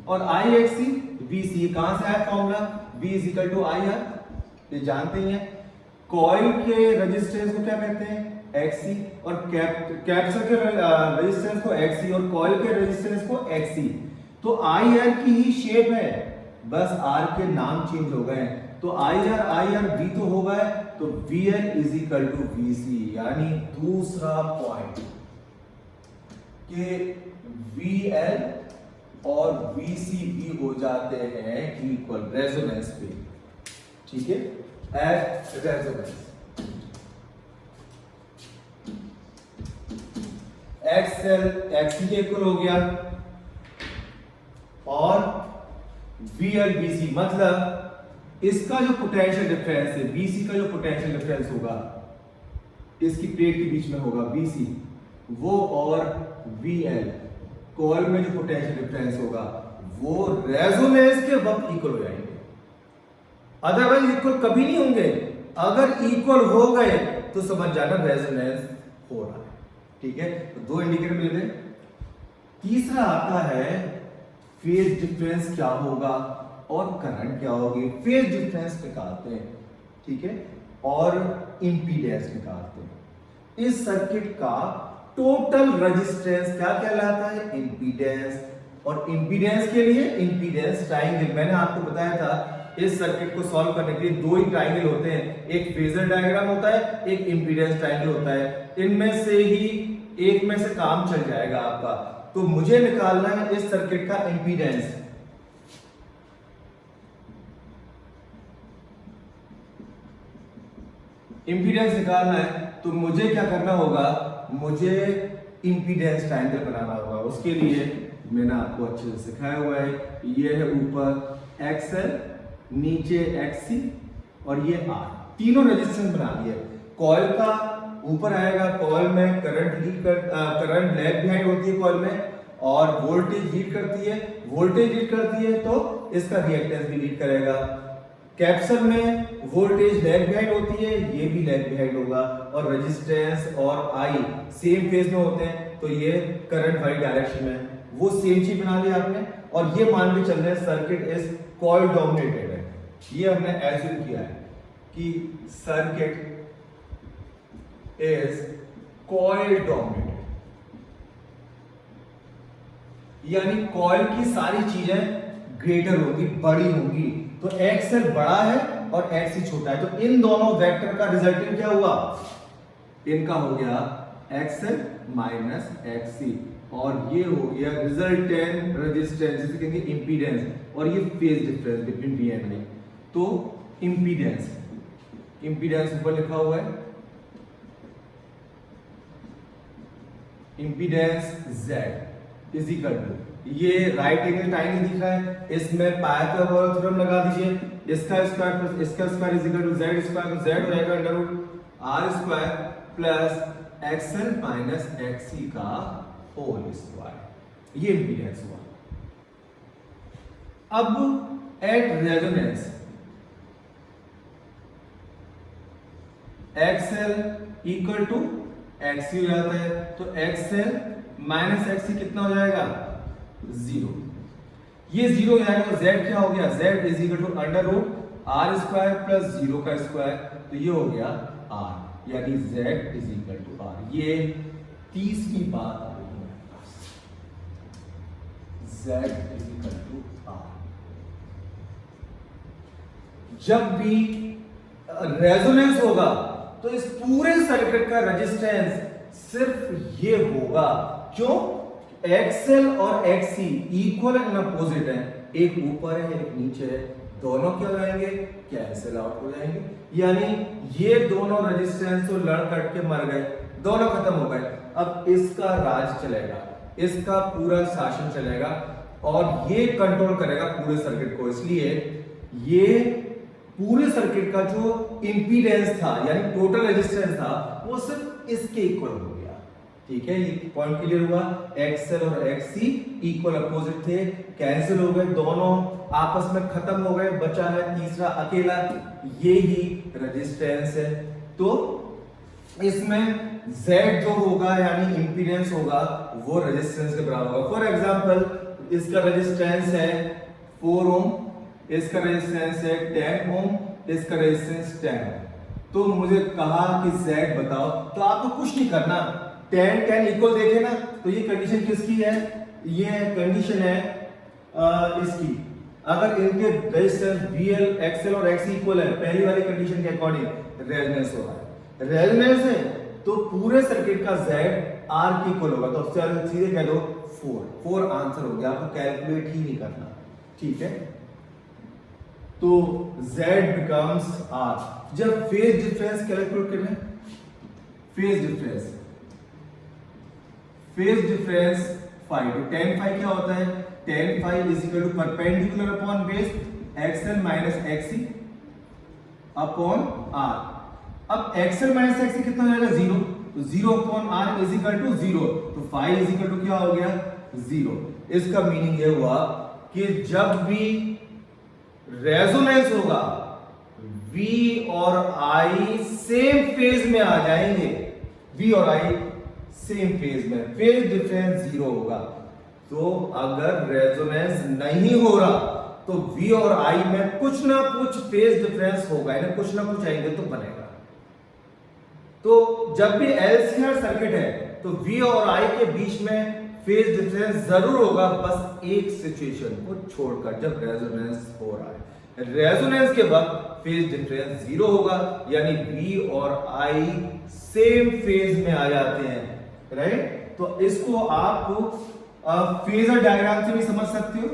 और आई एक्ससी वीसी। कहां से आया formula V is equal to I R, ये जानते ही हैं। कॉइल के रेजिस्टेंस को क्या कहते हैं XC और कैपेसिटर के रेजिस्टेंस को XC और कॉइल के रेजिस्टेंस को XC। तो IR की ही शेप है, बस R के नाम चेंज हो गए। तो IR V तो हो गए, तो VL is equal to VC, यानी दूसरा पॉइंट कि VL और VC भी हो जाते हैं इक्वल रेजोनेंस पे। ठीक है, एट रेजोनेंस XL XC के इक्वल हो गया और VL VC, मतलब इसका जो पोटेंशियल डिफरेंस है VC का जो पोटेंशियल डिफरेंस होगा इसकी प्लेट के बीच में होगा VC, वो और VL कॉइल में जो पोटेंशियल डिफरेंस होगा वो रेजोनेंस के वक्त इक्वल हो जाएंगे, अदरवाइज इक्वल कभी नहीं होंगे। अगर इक्वल हो गए तो समझ जाना रेजोनेंस हो रहा है। ठीक है, तो दो इंडिकेटर मिल गए। तीसरा आता है फेज डिफरेंस क्या होगा और करंट क्या होगी। फेज डिफरेंस निकालते हैं, ठीक है, और इंपीडेंस निकालते हैं। इस सर्किट का टोटल रेजिस्टेंस क्या कहलाता है, इंपीडेंस। और इंपीडेंस के लिए इंपीडेंस ट्रायंगल, मैंने आपको बताया था इस सर्किट को सॉल्व करने के लिए दो ही ट्रायंगल होते हैं, एक फेजर डायग्राम होता है, एक इंपीडेंस ट्रायंगल होता है। इनमें से ही एक में से काम चल जाएगा आपका। तो मुझे निकालना है इस सर्किट का इंपीडेंस। इंपीडेंस निकालना है तो मुझे क्या करना होगा, मुझे इंपीडेंस ट्रायंगल बनाना होगा। उसके लिए मैंने आपको अच्छे से सिखाया हुआ है, ये है ऊपर एक्सएल, नीचे एक्सी और ये आर, तीनों रेजिस्टेंस बना दिए। कॉइल का ऊपर आएगा, कॉइल में करंट लैग बिहाइंड होती है कॉइल में, और वोल्टेज लीड करती है। वोल्टेज लीड करती है तो इसका रिएक्टेंस भी लीड करेगा। कैप्सूल में वोल्टेज लैग बिहाइंड होती है, ये भी लैग बिहाइंड होगा, और रेजिस्टेंस और आई सेम फेज में होते हैं, तो ये करंट वाली डायरेक्शन में, वो सेम चीज बना लिया आपने। और ये मान के चल रहे हैं सर्किट इज कॉइल डोमिनेटेड है, ये हमने एज्यूम किया है कि सर्किट इज कॉइल डोमिनेटेड, यानी कॉइल की सारी चीजें ग्रेटर होगी, बड़ी होंगी। तो एक्सएल बड़ा है और एक्सी छोटा है, तो इन दोनों वेक्टर का रिजल्टेंट क्या हुआ, इनका हो गया एक्सएल माइनस एक्सी, और ये हो गया रिजल्टेंट रेजिस्टेंस, जिसे कहेंगे इंपीडेंस, और ये phase difference between V and I. तो इंपीडेंस, इंपीडेंस ऊपर लिखा हुआ है, impedance Z is equal to, ये राइट एंगल ट्रायंगल दिख रहा है, इसमें पाइथागोरस थ्योरम लगा दीजिए, इसका स्क्वायर प्लस इसका square is equal to Z square, तो Z हो जाएगा under root R square plus XL minus XC का होल स्क्वायर, ये इंपीडेंस हुआ। अब at resonance XL equal to XC हो जाता है, तो एक्सएल माइनस एक्सी कितना हो जाएगा, जीरो। ये जीरो हो जाएगा तो Z क्या हो गया, Z is equal to under root R square plus zero का स्क्वायर, तो ये हो गया R, यानी Z is equal to R। ये तीसरी बात आ रही है, Z is equal to R। जब भी रेजोनेंस होगा तो इस पूरे सर्किट का रेजिस्टेंस सिर्फ ये होगा, क्यों, एक्सएल और एक्सी इक्वल एंड अपोजिट है, एक ऊपर है एक नीचे है, दोनों क्या हो जाएंगे, कैंसिल आउट हो जाएंगे, यानी ये दोनों रेजिस्टेंस तो लड़ कट के मर गए, दोनों खत्म हो गए। अब इसका राज चलेगा, इसका पूरा शासन चलेगा और ये कंट्रोल करेगा पूरे सर्किट को। इसलिए ये पूरे सर्किट का जो इंपीडेंस था यानी टोटल रेजिस्टेंस था वो सिर्फ इसके इक्वल हो गया। ठीक है, ये पॉइंट क्लियर हुआ। एक्सएल और एक्ससी इक्वल अपोजिट थे, कैंसिल हो गए, दोनों आपस में खत्म हो गए, बचा है तीसरा अकेला, ये ही रेजिस्टेंस है। तो इसमें Z जो होगा यानी इंपीडेंस होगा वो रेजिस्टेंस के बराबर होगा। फॉर एग्जांपल इसका रेजिस्टेंस है 4 ओम, इसका रेजिस्टेंस है 10 ओम, इसका रेजिस्टेंस 10 ओम। तो मुझे कहा कि Z बताओ, तो आपको कुछ नहीं करना, 10 इक्वल देखे ना, तो ये कंडीशन किसकी है, ये कंडीशन है इसकी। अगर इनके रेजिस्टेंस VL, XL और XC इक्वल है, पहली वाली कंडीशन के अकॉर्डिंग रेजोनेंस हो रहा है, रेजोनेंस है तो पूरे सर्किट का Z R की इक्वल होगा, तो सीधे कह दो 4 आंसर हो गया, आपको कैलकुलेट ही नहीं करना। ठीक है, तो Z बिकम्स R। जब फेज डिफरेंस कैलकुलेट करें, फेज डिफरेंस फाई, तो tan फाई क्या होता है, tan phi is equal to perpendicular upon base XL minus XC upon R। अब XL माइनस XC कितना हो जाएगा, 0, तो 0 upon R is equal to 0, तो फाई इज इक्वल टू क्या हो गया, जीरो। इसका मीनिंग ये हुआ कि जब भी रेजोनेंस होगा V और I सेम फेज में आ जाएंगे, V और I सेम फेज में, फेज डिफरेंस जीरो होगा। तो अगर रेजोनेंस नहीं हो रहा तो V और I में कुछ ना कुछ फेज डिफरेंस होगा, यानी कुछ ना कुछ एंगल तो बनेगा। तो जब भी LCR सर्किट है तो V और I के बीच में फेज डिफरेंस जरूर होगा, बस एक सिचुएशन को छोड़कर, जब रेजोनेंस हो रहा है। रेजोनेंस के वक्त फेज डिफरेंस जीरो होगा, यानी V और I सेम फेज में आ जाते हैं, राइट। तो इसको आप फेजर डायग्राम से भी समझ सकते हो,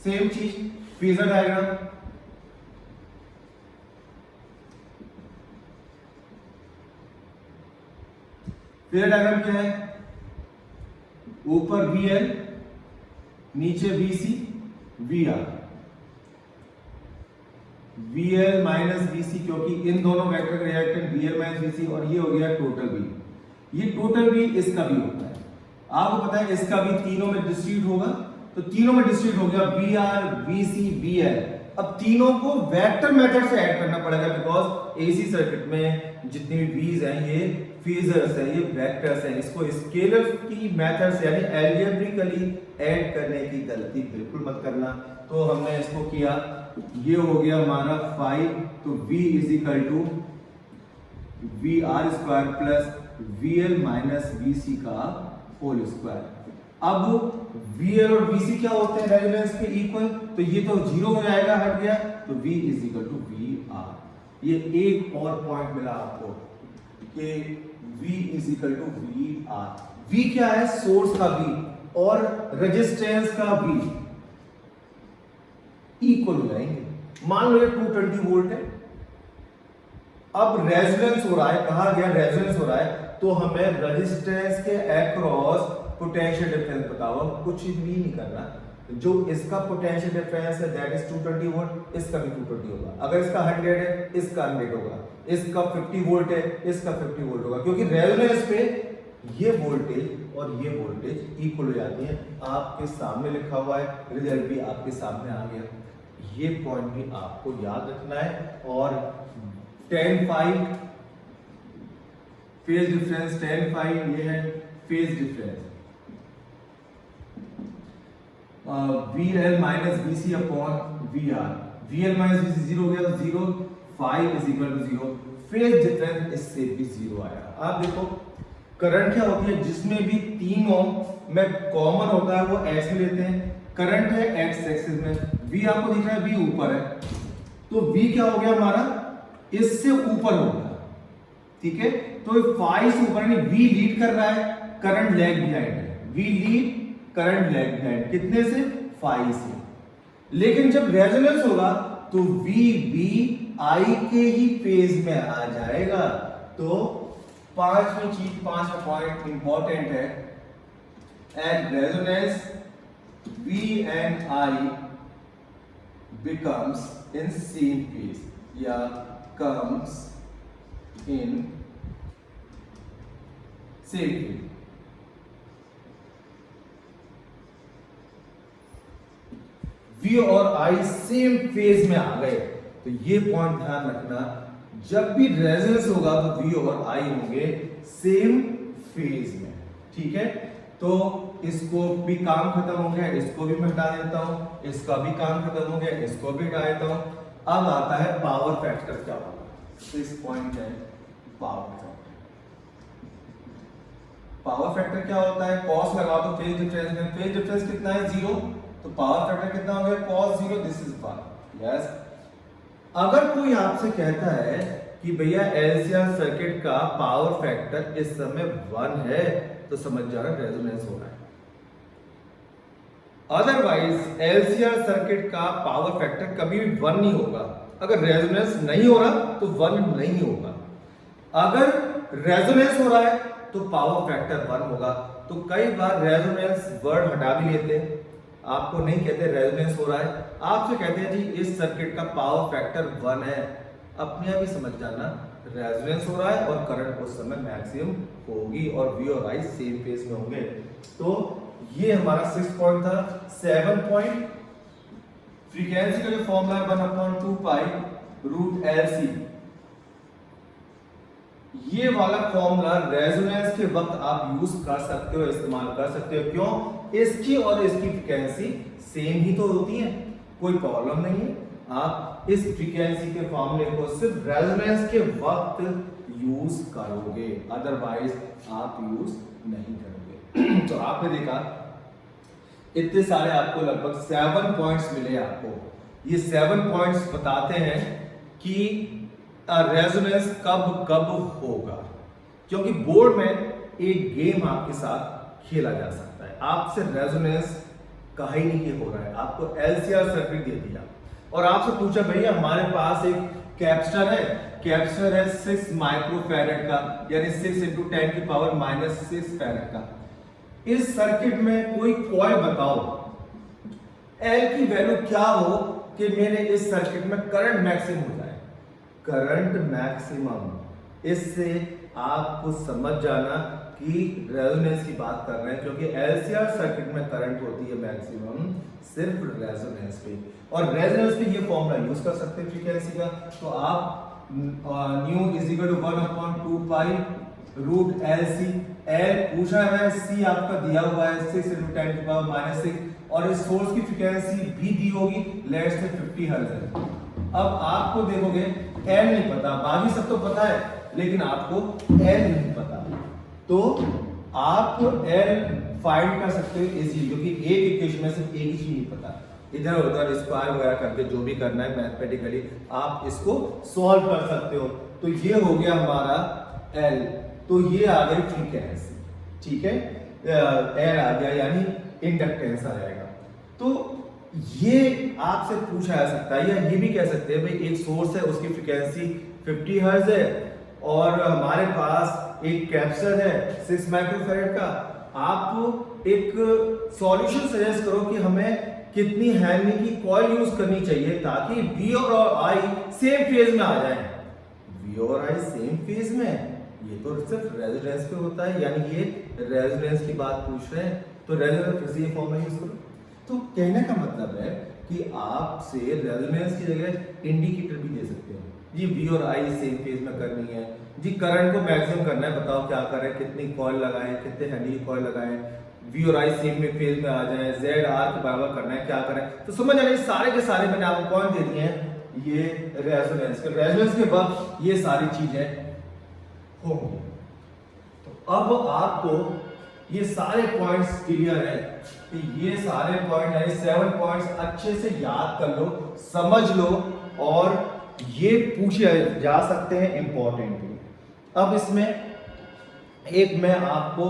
सेम चीज फेजर डायग्राम। फेजर डायग्राम क्या है? ऊपर VL, नीचे VC, VR, VL minus VC, क्योंकि इन दोनों वेक्टर का रिएक्टेंट VL माइनस VC, और ये हो गया टोटल V। ये टोटल V इसका भी होता है, आपको पता है इसका भी तीनों में डिस्ट्रीब्यूट होगा, तो तीनों में डिस्ट्रीब्यूट हो गया VR, VC, VL। अब तीनों को वेक्टर मेथड से ऐड करना पड़ेगा, बिकॉज AC सर्किट में जितनी भी V's हैं ये फेजर्स हैं, ये वेक्टर्स हैं। इसको स्केलर की मेथड से यानी अलजेब्रिकली ऐड करने की गलती बिल्कुल मत करना। तो हमने इसको किया, ये हो गया हमारा 5, तो V is equal to VR square plus VL minus VC का होल स्क्वायर। अब VL और VC क्या होते हैं रेजोनेंस के इक्वल, तो ये तो जीरो हो जाएगा, हट गया, तो V is equal to VR। ये एक और पॉइंट मिला आपको कि V is equal to VR। V क्या है? सोर्स का V और रेजिस्टेंस का V इक्वल हो जाएंगे। मान लो ये 220 वोल्ट है, अब रेजोनेंस हो रहा है, कहा गया रेजोनेंस हो रहा है, तो हमें रेजिस्टेंस के अक्रॉस पोटेंशियल डिफरेंस बताओ। कुछ भी नहीं करना, जो इसका पोटेंशियल डिफरेंस है दैट इज 220 वोल्ट, इसका भी 220 होगा। अगर इसका 100 है, इसका 100 होगा। इसका 50 वोल्ट है, इसका 50 वोल्ट होगा, क्योंकि रेजोनेंस पे ये वोल्टेज और ये वोल्टेज इक्वल हो जाती है। आपके सामने लिखा हुआ है, रिजल्ट भी आपके सामने आ गया। ये पॉइंट भी आपको याद रखना है। और tan phi phase difference, tan phi ये है phase difference, VL minus VC upon VR। VL minus VC zero हो गया, तो zero, phi is equal to zero. Phase difference इससे भी जीरो आया। आप देखो करंट क्या होती है, जिसमें भी 3 ओम में कॉमन होता है वो ऐसे लेते हैं। करंट है एक्स एक्सिस में, V आपको दिख रहा है V ऊपर है, तो V क्या हो गया हमारा, इससे ऊपर होगा, ठीक है। तो फाई से ऊपर यानी V लीड कर रहा है, करंट लैग बिहाइंड है। V lead, current lag behind, कितने से? फाई से। लेकिन जब रेजोनेंस होगा तो V भी I के ही फेज में आ जाएगा। तो पांचवी चीज, पांचवा पॉइंट इंपॉर्टेंट है, at resonance V and I becomes in same phase या comes in same phase। V और I सेम फेज में आ गए, तो ये पॉइंट ध्यान रखना, जब भी रेजोनेंस होगा तो V और I होंगे सेम फेज में, ठीक है। तो इसको भी काम खत्म हो गया, इसको भी मैं हटा देता हूं, इसका भी काम खत्म हो गया, इसको भी हटा देता हूं। अब आता है पावर फैक्टर क्या होगा, तो इस पॉइंट है पावर फैक्टर। पावर फैक्टर क्या होता है, कॉस लगा दो फेज डिफरेंस में, फेज डिफरेंस कितना है? 0, तो पावर फैक्टर कितना हो गया? cos 0, this is 1। यस, अगर कोई आपसे कहता है कि भैया एलसीआर सर्किट का पावर फैक्टर इस समय 1 है, तो समझ जाना रेजोनेंस हो रहा है। अदरवाइज एलसीआर सर्किट का पावर फैक्टर कभी भी 1 नहीं होगा। अगर रेजोनेंस नहीं हो रहा तो 1 नहीं होगा, अगर रेजोनेंस हो रहा है तो पावर फैक्टर 1 होगा। तो कई बार रेजोनेंस वर्ड हटा भी लेते हैं, आपको नहीं कहते रेजोनेंस हो रहा है, आपसे कहते हैं जी इस सर्किट का पावर फैक्टर 1 है। अपने आप ही समझ जाना रेजोनेंस हो रहा है और करंट उस समय मैक्सिमम होगी और V और I सेम फेज में होंगे। तो ये हमारा 6 पॉइंट था। 7 पॉइंट फ्रीक्वेंसी का जो फॉर्मूला है 1/2 पाई रूट LC, ये वाला फॉर्मूला रेजोनेंस के वक्त आप यूज कर सकते हो, इस्तेमाल कर सकते हो। क्यों? इसकी और इसकी फ्रीक्वेंसी सेम ही तो होती है, कोई प्रॉब्लम नहीं है। आप इस फ्रीक्वेंसी के फॉर्मूले को सिर्फ रेजोनेंस के वक्त यूज करोगे, अदरवाइज आप यूज नहीं करोगे। तो आपने देखा इतने सारे आपको लगभग 7 पॉइंट्स मिले आपको। ये 7 पॉइंट्स बताते हैं कि रेजोनेंस कब कब होगा, क्योंकि बोर्ड में एक गेम आपके साथ खेला जा सकता है। आपसे रेजोनेंस कहा ही नहीं कि हो रहा है, आपको LCR सर्किट दे दिया और आपसे पूछा भैया हमारे पास एक कैपेसिटर है, कैपेसिटर है 6 माइक्रोफैरड का, यानी 6 × 10⁻⁻6 फैरड का। इस सर्किट में कोई कॉइल बताओ L की वैल्यू क्या हो कि मेरे इस सर्किट में करंट मैक्सिमम हो जाए। करंट मैक्सिमम, इससे आपको समझ जाना कि रेजोनेंस की बात कर रहे हैं, क्योंकि LCR सर्किट में करंट होती है मैक्सिमम सिर्फ रेजोनेंस पे, और रेजोनेंस पे ये फॉर्मूला यूज कर सकते हैं फ्रीक्वेंसी का। तो आप nu is equal to 1/2 pi root LC, L पूछा है, C आपका दिया हुआ है 6 × 10⁻⁻6, और इस सोर्स की फ्रीक्वेंसी भी दी होगी, लेट्स से 50 हर्ट्ज है। अब आपको देखोगे L नहीं पता, बाकी सब तो पता है, लेकिन आपको L नहीं पता, तो आप L फाइंड कर सकते हो इजीली, क्योंकि एक इक्वेशन में सिर्फ एक ही चीज नहीं पता, इधर उधर स्क्वायर वगैरह करके जो भी करना है मैथमेटिकली आप इसको सॉल्व कर सकते हो। तो ये हो गया हमारा L, तो ये आ गई फ्रीक्वेंसी, ठीक है, L आ गया यानी इंडक्टेंस आ जाएगा। तो ये आपसे पूछा जा सकता है, या ये भी कह सकते हैं भाई एक सोर्स है उसकी फ्रीक्वेंसी 50 हर्ट्ज है और हमारे पास एक कैपेसिटर है 6 माइक्रोफैरड का। आप एक सॉल्यूशन सजेस्ट करो कि हमें कितनी हेनरी की कॉइल यूज करनी चाहिए ताकि V और I सेम फेज में आ जाए। V और I सेम फेज में, ये तो सिर्फ रेजोनेंस पे होता है, यानी ये रेजोनेंस की बात पूछ रहे हैं, तो रेजोनेंस फिर से ये फॉर्मूला यूज करो। तो कहने का मतलब है कि आपसे रेजोनेंस की जगह इंडिकेटर भी दे सकते हो जी, V और I सेम फेज में करनी है जी, करंट को मैक्सिमम करना है, बताओ क्या करें, कितनी कॉइल लगाएं, कितने हेनरी कॉइल लगाएं, V और I सेम में फेज में आ जाए, ZR के बराबर करना है, क्या करें। तो समझ आ रही, सारे के सारे मैंने आपको कौन दे दिए हैं, ये रेजोनेंस के बाद ये सारी चीजें होंगी। तो अब आपको ये सारे पॉइंट्स क्लियर है कि ये सारे पॉइंट यानी 7 पॉइंट्स अच्छे से याद कर लो, समझ लो, और ये पूछे जा सकते हैं इंपॉर्टेंटली। अब इसमें एक मैं आपको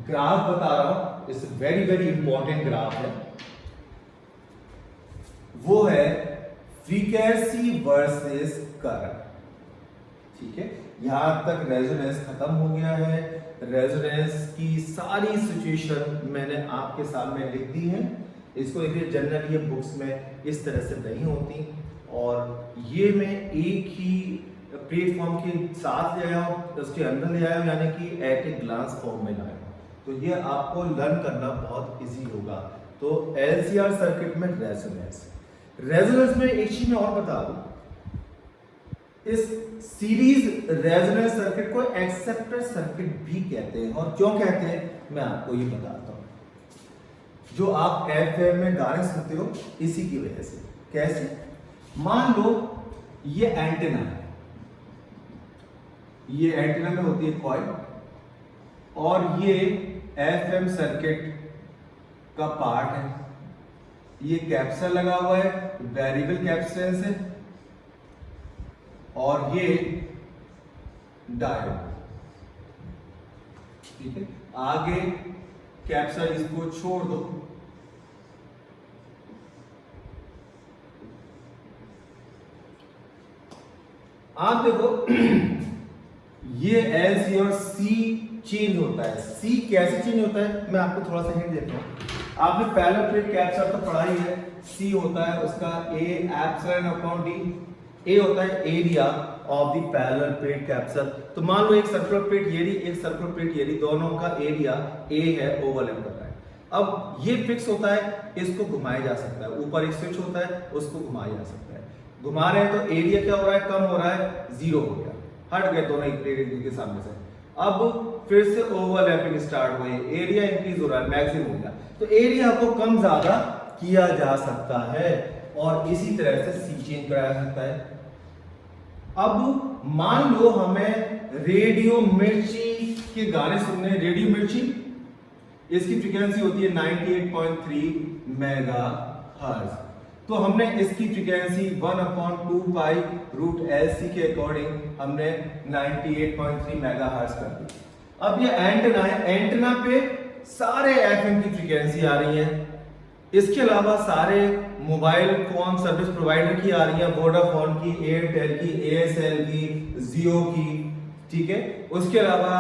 ग्राफ बता रहा हूं, it's very very important graph है, वो है फ्रीक्वेंसी वर्सेस करंट, ठीक है। यहां तक रेजोनेंस खत्म हो गया है, रेजोनेंस की सारी सिचुएशन मैंने आपके सामने लिख दी है। इसको देखिए, जनरली ये बुक्स में इस तरह से नहीं होती, और ये मैं एक ही प्लेटफॉर्म के साथ ले आया हूँ, उसके अंदर ले आया हूँ, यानी कि एट ए ग्लांस फॉर्म में लाया हूँ, तो ये आपको लर्न करना बहुत इजी होगा। तो LCR सर्किट में रेजोनेंस में एक चीज मैं और बता दूं, इस सीरीज रेजोनेंस सर्किट को एक्सेप्टर सर्किट भी कहते हैं, और क्यों कहते हैं मैं आपको ये बताता हूं। जो आप FM में गाने सुनते हो इसी की वजह से। कैसे? मान लो ये एंटीना है, ये एंटीना में होती है कॉइल, और ये FM सर्किट का पार्ट है, ये कैपेसिटर लगा हुआ है, वेरिएबल कैपेसिटेंस है, और ये डायोड, ठीक है। आगे कैपेसिटर इसको छोड़ दो, आप देखो ये L C और C चेंज होता है। C कैसे चेंज होता है मैं आपको थोड़ा सा हिंट देता हूं। आपने पैरेलल प्लेट कैपेसिटर तो पढ़ा ही है। C होता है उसका A epsilon upon D, A होता है area of the parallel plate capacitor. तो मान लो एक सर्कुलर प्लेट ये रही, एक सर्कुलर प्लेट ये रही, दोनों का एरिया A है, ओवरलैप कर रहा है। अब ये फिक्स होता है, इसको घुमाया जा सकता है, ऊपर एक स्विच होता है उसको घुमाया जा सकता है। घुमा रहे हैं तो एरिया क्या हो रहा है, कम हो रहा है, 0 हो गया, हट गए दोनों एक प्लेट के सामने से। अब फिर से ओवरलैपिंग स्टार्ट हुई, एरिया इंक्रीज हो रहा है, मैक्सिमम हो गया। तो एरिया को कम ज्यादा किया जा सकता है और इसी तरह से सी चेंज कराया जा सकता है। अब मान लो हमें रेडियो मिर्ची के गाने सुनने, रेडियो मिर्ची इसकी फ्रीक्वेंसी होती है 98.3 मेगाहर्ट्ज। तो हमने इसकी फ्रीक्वेंसी 1/2 पाई रूट LC के अकॉर्डिंग हमने 98.3 मेगाहर्ट्ज कर दी। अब ये एंटेना है, एंटेना पे सारे FM की फ्रीक्वेंसी आ रही है, इसके अलावा सारे मोबाइल फोन सर्विस प्रोवाइडर की आ रही है, वोडाफोन की, एयरटेल की, ASL की, जियो की, ठीक है। उसके अलावा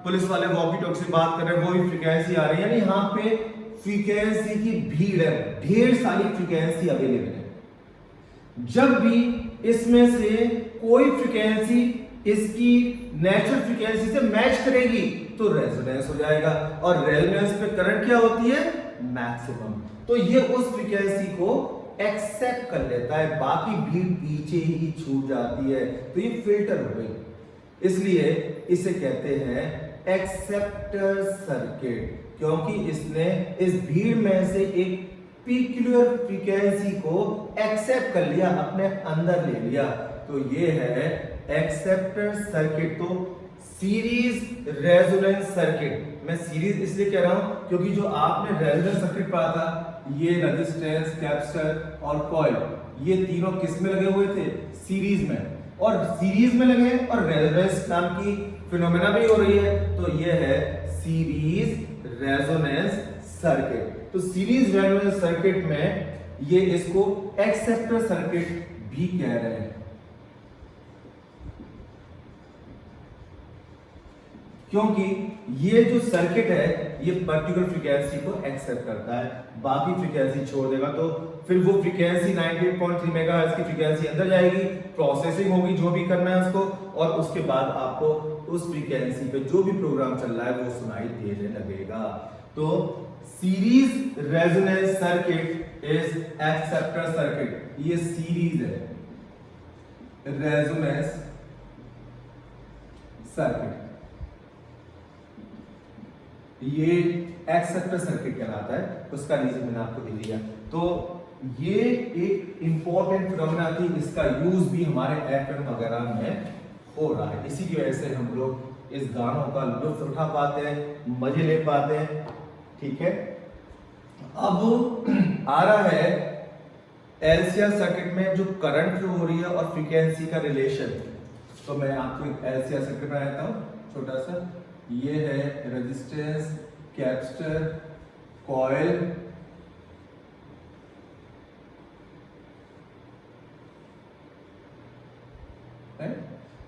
पुलिस वाले वॉकी टॉक से बात कर रहे हैं, वो भी फ्रीक्वेंसी आ रही है। यानी यहाँ पे फ्रीक्वेंसी की भीड़ है, ढेर सारी फ्रीक्वेंसी अवेलेबल है। जब भी इसमें से कोई फ्रीक्वेंसी इसकी नेचुरल फ्रीक्वेंसी से मैच करेगी तो रेजोनेंस हो जाएगा, और रेजोनेंस पे करंट क्या होती है, मैक्सिमम। तो ये उस फ्रीक्वेंसी को एक्सेप्ट कर लेता है, बाकी भीड़ पीछे ही छूट जाती है, तो ये फिल्टर हो गई। इसलिए इसे कहते हैं एक्सेप्टर सर्किट, क्योंकि इसने इस भीड़ में से एक पीक्युलर फ्रीक्वेंसी को एक्सेप्ट कर लिया, अपने अंदर ले लिया, तो ये है एक्सेप्टर सर्किट। तो सीरीज रेजोनेंस सर्किट, मैं सीरीज इसलिए कह रहा हूं क्योंकि जो आपने रेजोनेंस सर्किट पढ़ा था, ये रेजिस्टेंस, कैपेसिटर और कॉइल, ये तीनों किस में लगे हुए थे, सीरीज में, और सीरीज में लगे और रेजोनेंस नाम की फिनोमेना भी हो रही है, तो ये है सीरीज रेजोनेंस सर्किट। तो सीरीज रेजोनेंस सर्किट में ये इसको एक्सेप्टर सर्किट भी कह रहे हैं, क्योंकि ये जो सर्किट है ये पर्टिकुलर फ्रीक्वेंसी को एक्सेप्ट करता है, बाकी फ्रीक्वेंसी छोड़ देगा। तो फिर वो फ्रीक्वेंसी 98.3 मेगाहर्ट्ज की फ्रीक्वेंसी अंदर जाएगी, प्रोसेसिंग होगी जो भी करना है उसको, और उसके बाद आपको उस फ्रीक्वेंसी पे जो भी प्रोग्राम चल रहा है वो सुनाई देने लगेगा। तो series resonance circuit is acceptor circuit, ये सीरीज है रेजोनेंस सर्किट, ये एक्सेप्टर सर्किट कहलाता है, उसका रीजन मैंने आपको दे दिया। तो ये एक इंपॉर्टेंट फिनोमेना थी, इसका यूज भी हमारे FM वगैरह में हो रहा है, इसी की वजह से हम लोग इस गानों का लुत्फ उठा पाते हैं, मजे ले पाते हैं, ठीक है। अब आ रहा है LCR सर्किट में जो करंट फ्लो हो रही है और फ्रीक्वेंसी का रिलेशन। तो मैं आपको एक LCR सर्किट बनाता हूं छोटा सा, ये है रेजिस्टेंस, कैपेसिटर, कॉइल,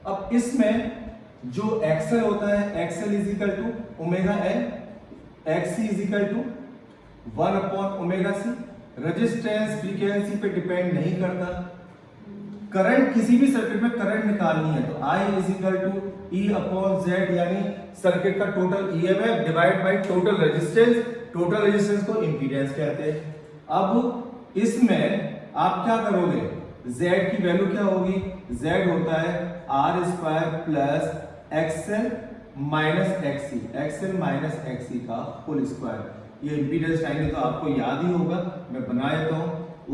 अब इसमें जो XL होता है, XL is equal to omega L, XC is equal to 1/ओमेगा C। रेजिस्टेंस फ्रीक्वेंसी पे डिपेंड नहीं करता। करंट, किसी भी सर्किट में करंट निकालनी है तो I is equal to E/Z, यानी सर्किट का total EMF divide by total resistance. Total resistance को इंपीडेंस कहते हैं। अब इसमें आप क्या करोगे, Z की वैल्यू क्या होगी, Z होता है R² plus XL minus XC, XL minus XC का होल स्क्वायर। ये इंपीडेंस लाइन तो आपको याद ही होगा, मैं बना देता हूं,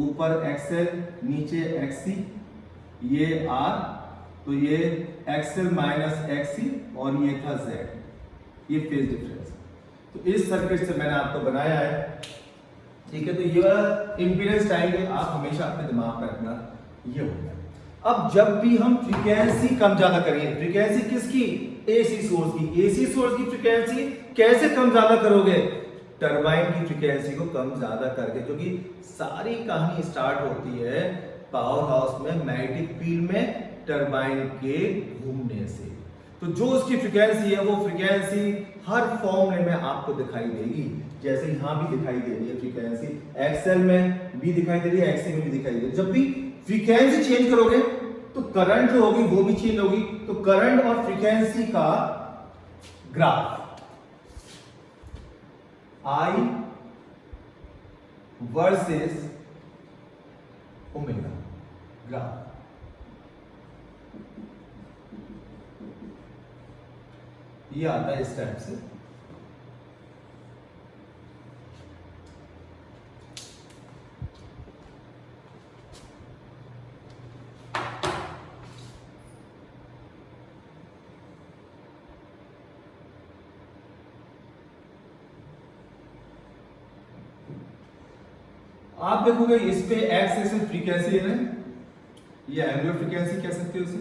ऊपर XL नीचे XC, ये R, तो ये XL माइनस XC और ये था Z, ये फेज डिफरेंस। तो इस सर्किट से मैंने आपको बनाया है, ठीक है। तो ये वाला इंपीडेंस ट्रायंगल आप हमेशा अपने दिमाग में रखना, ये हो गया। अब जब भी हम फ्रीक्वेंसी कम ज्यादा करेंगे, फ्रीक्वेंसी किसकी, AC सोर्स की, AC सोर्स की फ्रीक्वेंसी कैसे कम ज्यादा करोगे, टरबाइन की फ्रीक्वेंसी को कम ज्यादा करके, क्योंकि सारी कहानी स्टार्ट होती है पावर हाउस में मैग्नेटिक फील्ड में टरबाइन के घूमने से। तो जो उसकी फ्रीक्वेंसी है वो फ्रीक्वेंसी हर फॉर्मूले में आपको दिखाई देगी, जैसे यहां भी दिखाई दे रही है फ्रीक्वेंसी, XL में भी दिखाई दे रही है, XC में भी दिखाई दे रही है। जब भी फ्रीक्वेंसी चेंज करोगे तो करंट जो होगी वो भी चेंज होगी। तो करंट और फ्रीक्वेंसी का graph I versus omega graph. ये आता है इस टाइप से। आप देखोगे इस पे एक्स एक्सिस फ्रीक्वेंसी ले रहे हैं, ये एंगुलर फ्रीक्वेंसी कह सकते हो उसे।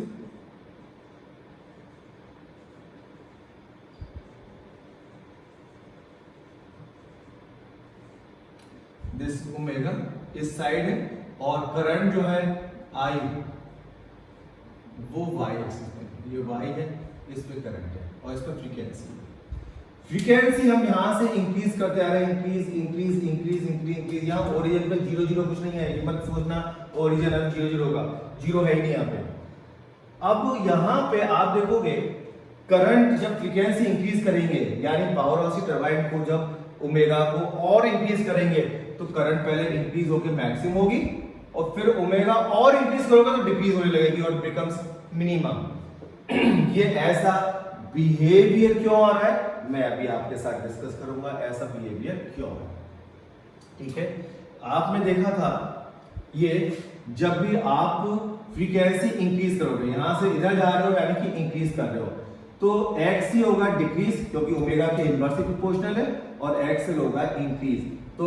दिस ओमेगा इस साइड है और करंट जो है आई वो वाई एक्सिस में, ये वाई है, इस पे करंट है और इस पे फ्रीक्वेंसी है। फ्रीक्वेंसी हम यहां से इंक्रीज करते आ रहे हैं, increase increase increase increase increase. यहाँ ओरिजिन पे 0 0 कुछ नहीं है, ये मत सोचना ओरिजिन 0 0 होगा, 0 है ही नहीं यहाँ पे। अब यहाँ पे आप देखोगे करंट जब फ्रीक्वेंसी इंक्रीज करेंगे, यानी पावर हाउस की टरबाइन को जब ओमेगा को और इंक्रीज करेंगे तो करंट पहले इंक्रीज होकर मैक्सिमम होगी और फिर ओमेगा और इंक्रीज करोगे तो डिक्रीज होने लगेगी और बिकम्स मिनिमम। ये ऐसा बिहेवियर क्यों आ रहा है मैं अभी आपके साथ डिस्कस करूंगा, ऐसा बिहेवियर क्यों है। ठीक है, आपने देखा था ये जब भी आप फ्रीक्वेंसी इंक्रीज करोगे, यहां से इधर जा रहे हो यानी कि इंक्रीज कर रहे हो, तो एक्स ही होगा डिक्रीज क्योंकि ओमेगा के इनवर्सली प्रोपोर्शनल है और एक्सएल होगा इंक्रीज। तो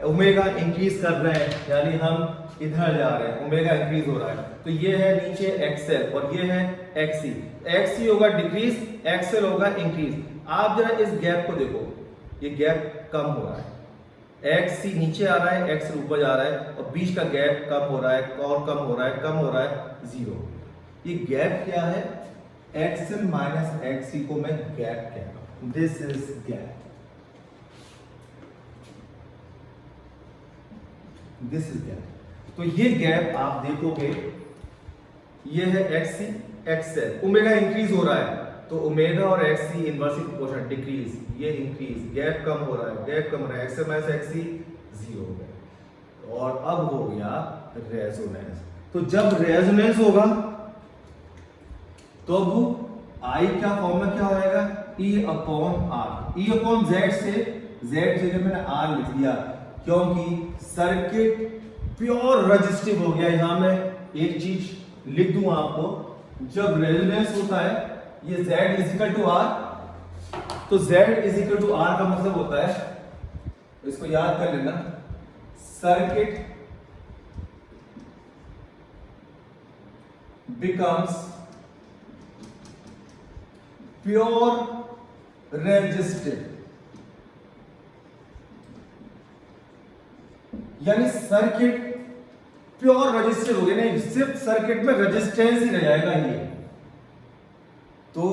ओमेगा इंक्रीज कर रहे हैं यानी हम इधर जा रहे हैं, ओमेगा इंक्रीज हो रहा है, तो ये है नीचे एक्सएल और ये है एक्सी। एक्सी होगा डिक्रीज, एक्सएल होगा इंक्रीज। आप जरा इस गैप को देखो, ये गैप कम हो रहा है, एक्सी नीचे आ रहा है, एक्सएल ऊपर जा रहा है और बीच का गैप कम हो रहा है और कम हो रहा है, कम हो रहा है, जीरो। ये गैप क्या है? एक्सएल माइनस एक्सी को मैं गैप कहता हूं, this is gap, this is gap. तो ये गैप आप देखोगे, ये है एक्सी एक्सएल, ओमेगा इंक्रीज हो रहा है तो ओमेगा और एक्सी इनवर्सली प्रोपोर्शनल, डिक्रीज, ये इंक्रीज, गैप कम हो रहा है, गैप कम हो रहा है, एक्सएल माइनस एक्सी जीरो हो गया और अब हो गया रेजोनेंस। तो जब रेजोनेंस होगा तो अब आई का फॉर्मूला क्या होगा? E upon R. E upon Z से, जेड जगह मैंने आर लिख दिया क्योंकि सर्किट प्योर रेजिस्टिव हो गया। यहां मैं एक चीज लिख दूं आपको, जब रेजोनेंस होता है ये Z इजिकल टू आर, तो Z इजिकल टू आर का मतलब होता है, इसको याद कर लेना, सर्किट बिकम्स प्योर रेजिस्टिव, यानी सर्किट प्योर रेजिस्टिव हो गया, नहीं सिर्फ सर्किट में रेजिस्टेंस ही रह जाएगा ये। तो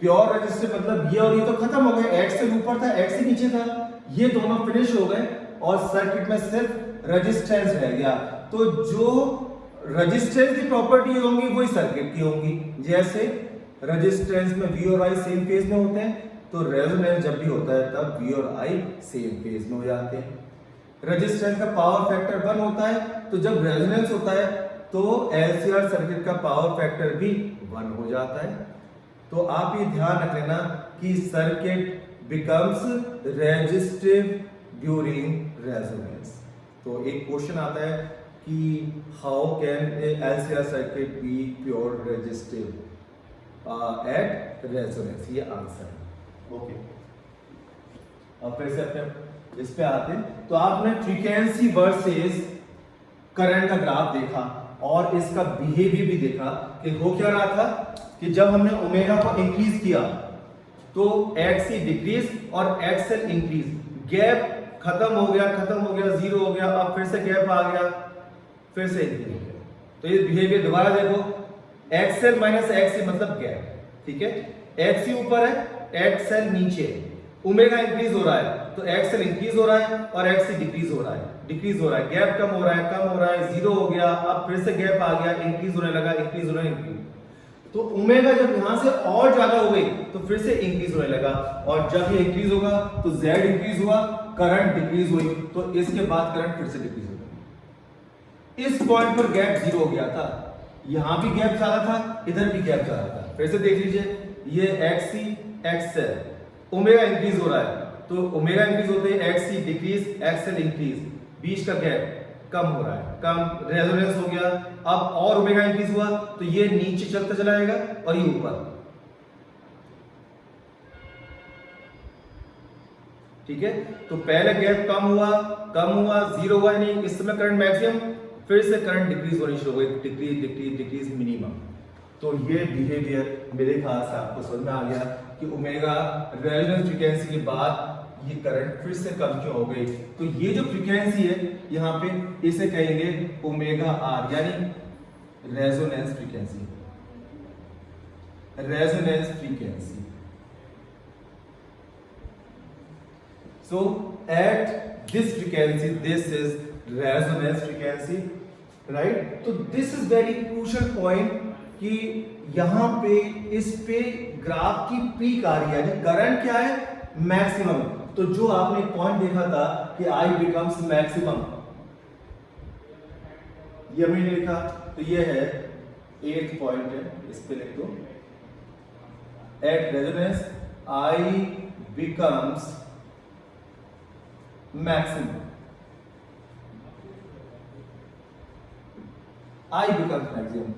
प्योर रेजिस्टिव मतलब ये और ये तो खत्म हो गए, एक्स से ऊपर था, एक्स से नीचे था, ये दोनों फिनिश हो गए और सर्किट में सिर्फ रेजिस्टेंस रह गया। तो जो रेजिस्टेंस की प्रॉपर्टी होंगी वही सर्किट की होंगी। जैसे रेजिस्टेंस में V और I सेम फेज में होते हैं, तो रेजोनेंस जब भी होता है तब V और I सेम फेज में हो जाते हैं। रेजिस्टेंस का पावर फैक्टर 1 होता है, तो जब रेजोनेंस होता है तो LCR सर्किट का पावर फैक्टर भी 1 हो जाता है। तो आप ये ध्यान रख लेना कि circuit becomes resistive during resonance. तो एक क्वेश्चन आता है कि how can LCR circuit be pure resistive at resonance, ये आंसर है। ओके, अब फिर से अपने इस पे आते हैं। तो आपने फ्रीक्वेंसी वर्सेस करंट का ग्राफ देखा और इसका बिहेवियर भी देखा कि हो क्या रहा था कि जब हमने ओमेगा को इंक्रीज किया तो एक्सी डिक्रीज और एक्सएल इंक्रीज, गैप खत्म हो गया, जीरो हो गया, अब फिर से गैप आ गया, फिर से इंक्रीज हो गया। तो ये बिहेवियर दोबारा देखो, एक्सएल माइनस एक्सी मतलब गैप, ठीक है, एक्सी ऊपर है, एक्सएल नीचे, ओमेगा इंक्रीज हो रहा है तो एक्सएल इंक्रीज हो रहा है और एक्सी डिक्रीज हो रहा है, गैप कम हो रहा है, जीरो हो गया, अब फिर से गैप आ गया, इंक्रीज होने लगा, इंक्रीज होने इंक्रीज। तो ओमेगा जब यहां से और ज्यादा हो गई तो फिर से इंक्रीज होने लगा, और जब ये इंक्रीज होगा तो जेड इंक्रीज हुआ, करंट डिक्रीज हुई, तो इसके बाद करंट फिर से डिक्रीज होगा। इस पॉइंट पर गैप जीरो हो गया था, यहां भी गैप ज्यादा था, इधर भी गैप ज्यादा था। फिर से देख लीजिए, ये एक्सी एक्सएल, ओमेगा इंक्रीज हो रहा है, तो ओमेगा इंक्रीज होते ही एक्सी डिक्रीज, एक्सएल इंक्रीज, बीच का गैप कम हो रहा है, कम रेजोनेंस हो गया। अब और ओमेगा इंक्रीज हुआ तो ये नीचे चलता चला जाएगा और ये ऊपर, ठीक है। तो पहले गैप कम हुआ, जीरो हुआ नहीं, इस समय करंट मैक्सिमम, फिर से करंट डिक्रीज होनी शुरू हो गई, डिक्रीज डिक्रीज डिक्रीज मिनिमम। तो ये बिहेवियर मेरे ख्याल से आपको समझ में आ गया कि ओमेगा रेजोनेंस फ्रीक्वेंसी के बाद ये करंट फिर से कम क्यों हो गई। तो ये जो फ्रीक्वेंसी है यहाँ पे, इसे कहेंगे ओमेगा आर, यानी resonance frequency, resonance frequency. So at this frequency, this is resonance frequency, right. तो this is very crucial point कि यहां पे इस पे ग्राफ की पीक आ रही है, यानी करंट क्या है, मैक्सिमम। तो जो आपने पॉइंट देखा था कि I बिकम्स मैक्सिमम, ये मैंने लिखा, तो ये है 8th पॉइंट है, इस पे लिख दो, at resonance I becomes maximum, I becomes maximum.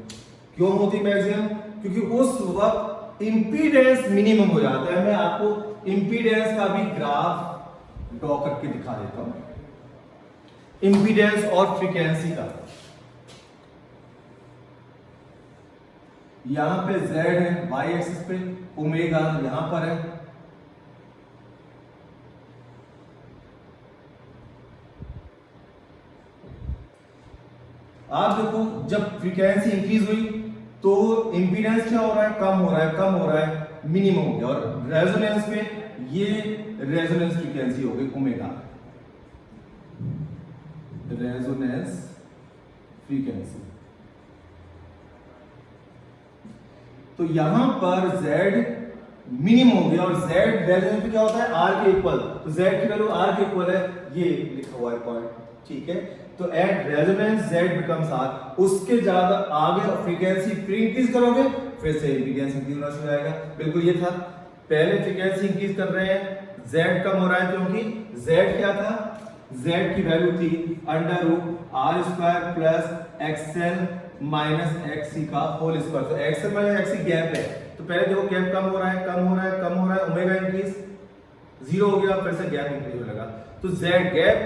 क्यों होती मैक्सिमम? क्योंकि उस वक्त इंपीडेंस मिनिमम हो जाता है। मैं आपको इंपीडेंस का भी ग्राफ ड्रॉ करके दिखा देता हूं, इंपीडेंस और फ्रीक्वेंसी का। यहां पे Z है y एक्सिस पे, ओमेगा यहां पर है, आप देखो जब फ्रीक्वेंसी इंक्रीज हुई तो इंपीडेंस क्या हो रहा है, कम हो रहा है, कम हो रहा है, मिनिमम हो गया। और रेजोनेंस में ये रेजोनेंस फ्रीक्वेंसी हो गई ओमेगा, रेजोनेंस फ्रीक्वेंसी। तो यहां पर Z मिनिमम हो गया, और Z रेजोनेंस में क्या होता है, R के इक्वल, तो Z की वैल्यू R के इक्वल है, ये लिखा हुआ है पॉइंट, ठीक है। तो at resonance Z becomes R, उसके ज्यादा आगे फ्रीक्वेंसी फिर इंक्रीज करोगे, फिर से इंपीडेंस इंक्रीज होना शुरू हो जाएगा। बिल्कुल ये था, पहले फ्रीक्वेंसी इंक्रीज कर रहे हैं, Z कम हो रहा है, क्योंकि Z क्या था, Z की वैल्यू थी √R² plus XL minus XC का होल स्क्वायर। तो XL माइनस XC गैप है, तो पहले देखो गैप कम हो रहा है, कम हो रहा है, कम हो रहा है, ओमेगा इंक्रीज, जीरो हो गया, फिर से गैप इंक्रीज होने लगा। तो Z गैप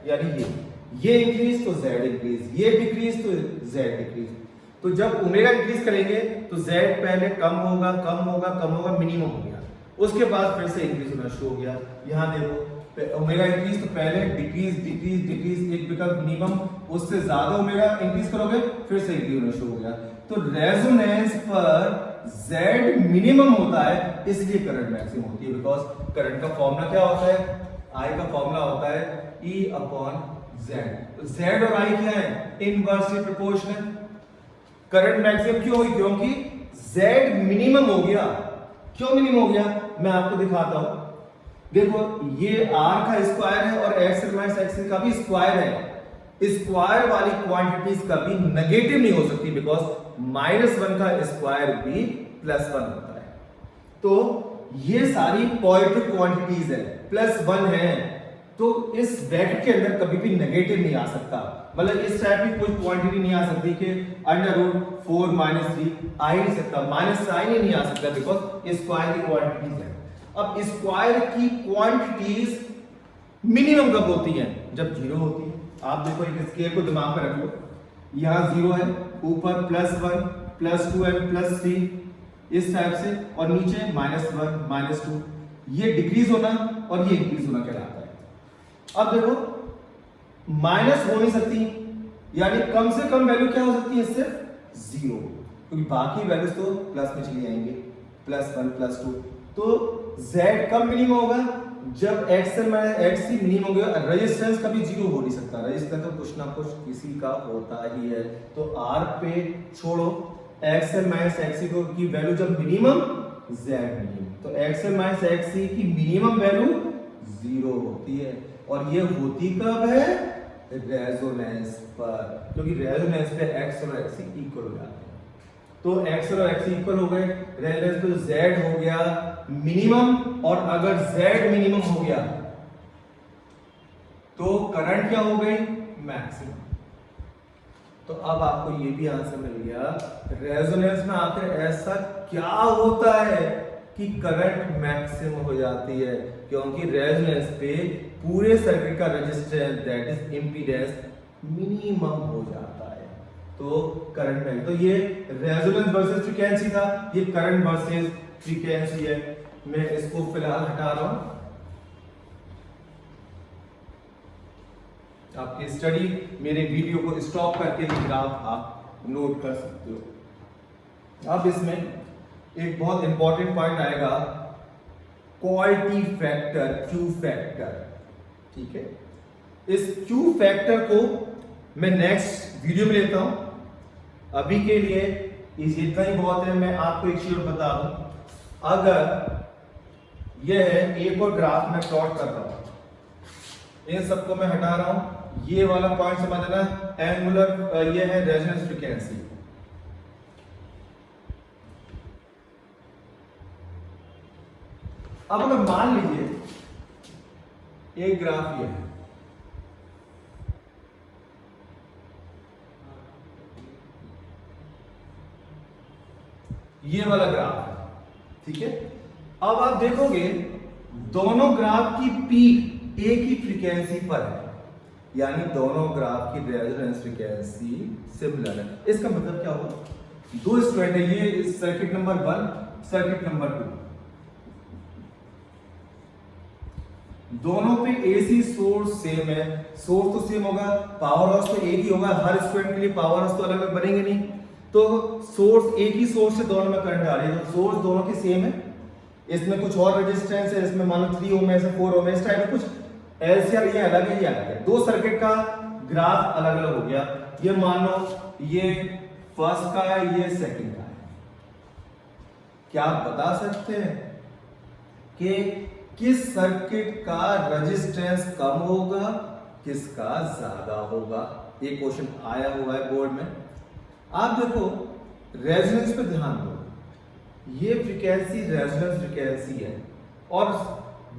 यानी ये इंक्रीज तो Z इंक्रीज, ये डिक्रीज तो Z डिक्रीज। तो जब ओमेगा इंक्रीज करेंगे तो Z पहले कम होगा, कम होगा, कम होगा, मिनिमम हो गया, उसके बाद फिर से इंक्रीज होना शुरू हो गया। यहां देखो ओमेगा इंक्रीज तो पहले डिक्रीज डिक्रीज डिक्रीज, एक बिकम मिनिमम, उससे ज्यादा ओमेगा इंक्रीज करोगे फिर से इंक्रीज होना शुरू हो गया। तो रेजोनेंस पर Z मिनिमम होता है, इसलिए करंट मैक्सिमम होती है। बिकॉज करंट का फॉर्मूला क्या होता है, I का फॉर्मूला होता है E/Z। तो Z और I क्या है, इनवर्सली प्रोपोर्शनल। करंट मैक्सिमम क्यों हुई, क्योंकि Z मिनिमम हो गया। क्यों मिनिमम हो गया, मैं आपको दिखाता हूं। देखो ये R का स्क्वायर है और XL माइनस XC का भी स्क्वायर है। स्क्वायर वाली क्वांटिटीज कभी नेगेटिव नहीं हो सकती, बिकॉज -1 का स्क्वायर भी +1 होता है। तो ये सारी पॉजिटिव क्वांटिटीज है, +1 है, तो इस ब्रैकेट के अंदर कभी भी नेगेटिव नहीं आ सकता। मतलब इस टाइप की कोई क्वांटिटी नहीं आ सकती कि √4 - 3 आ ही नहीं सकता, माइनस साइन ही नहीं आ सकता, बिकॉज स्क्वायर की क्वांटिटीज है। अब स्क्वायर की क्वांटिटीज मिनिमम कब होती हैं, जब जीरो होती है। आप देखो एक स्केल को दिमाग में रख लो, यहाँ जीरो है, ऊपर +1 +2 एंड +3 इस टाइप से, और नीचे -1 -2, ये डिक्रीज होना और ये इंक्रीज होना कहलाता है। अब देखो माइनस हो नहीं सकती, यानी कम से कम वैल्यू क्या हो सकती है, सिर्फ 0, क्योंकि बाकी वैल्यूज तो प्लस में चली आएंगे, +1 +2। तो Z कब मिनिमम होगा, जब XL माइनस XC मिनिमम हो गया। रेजिस्टेंस कभी 0 हो नहीं सकता, रेजिस्टेंस तो कुछ ना कुछ किसी का होता ही है। तो R पे छोड़ो, XL माइनस XC को की वैल्यू जब मिनिमम Z मिनिमम, तो XL माइनस XC की मिनिमम वैल्यू 0 होती है। और ये होती कब है? रेजोनेंस पर, क्योंकि रेजोनेंस पे X और XC इक्वल हो जाते हैं। तो X और XC इक्वल हो गए, रेजोनेंस पे Z हो गया मिनिमम, और अगर Z मिनिमम हो गया तो करंट क्या हो गई? मैक्सिमम। तो अब आपको ये भी आंसर मिल गया, रेजोनेंस में आकर ऐसा क्या होता है कि करंट मैक्सिमम हो जाती है, क्योंकि रेजोनेंस पे पूरे सर्किट का resistance that is impedance minimum हो जाता है, तो करंट में। तो ये रेजोनेंस वर्सेस फ्रीक्वेंसी था, ये करंट वर्सेस फ्रीक्वेंसी है। मैं इसको फिलहाल हटा रहा हूं, आपकी स्टडी मेरे वीडियो को स्टॉप करके ये ग्राफ आप नोट कर सकते हो। अब इसमें एक बहुत इंपॉर्टेंट पॉइंट आएगा, क्वालिटी फैक्टर, Q फैक्टर। ठीक है, इस Q फैक्टर को मैं नेक्स्ट वीडियो में लेता हूं। अभी के लिए इतना ही बहुत है। मैं आपको एक चीज बता दूं, अगर यह है एक और ग्राफ मैं प्लॉट कर रहा हूं, इन सबको मैं हटा रहा हूं, ये वाला पॉइंट समझना, एंगुलर ये है रेजोनेंस फ्रीक्वेंसी। अब अगर मान लीजिए एक ग्राफ ये है, ये वाला ग्राफ है, ठीक है। अब आप देखोगे दोनों ग्राफ की पीक एक ही फ्रीक्वेंसी पर है, यानी दोनों ग्राफ की रेजोनेंस फ्रीक्वेंसी सिमिलर है। इसका मतलब क्या हुआ? दो स्टूडेंट है, ये सर्किट नंबर 1, सर्किट नंबर 2, दोनों पे एसी सोर्स सेम है। सोर्स तो सेम होगा, पावर हाउस तो एक ही होगा, हर स्टूडेंट के लिए पावर हाउस तो अलग अलग बनेंगे नहीं। तो सोर्स एक ही सोर्स से दोनों में करंट आ रही है, तो सोर्स दोनों की सेम है। इसमें कुछ और रेजिस्टेंस है, इसमें मानो 3 ओम है, 4 ओम है, इस टाइप में कुछ एलसीआर ये अलग है, ये अलग है। दो सर्किट का ग्राफ अलग अलग हो गया। ये मान लो ये फर्स्ट का है, ये सेकंड का है। क्या आप बता सकते हैं कि किस सर्किट का रेजिस्टेंस कम होगा, किसका ज्यादा होगा? ये क्वेश्चन आया हुआ है बोर्ड में। आप देखो रेजोनेंस पे ध्यान दो, ये फ्रीक्वेंसी रेजोनेंस फ्रीक्वेंसी है और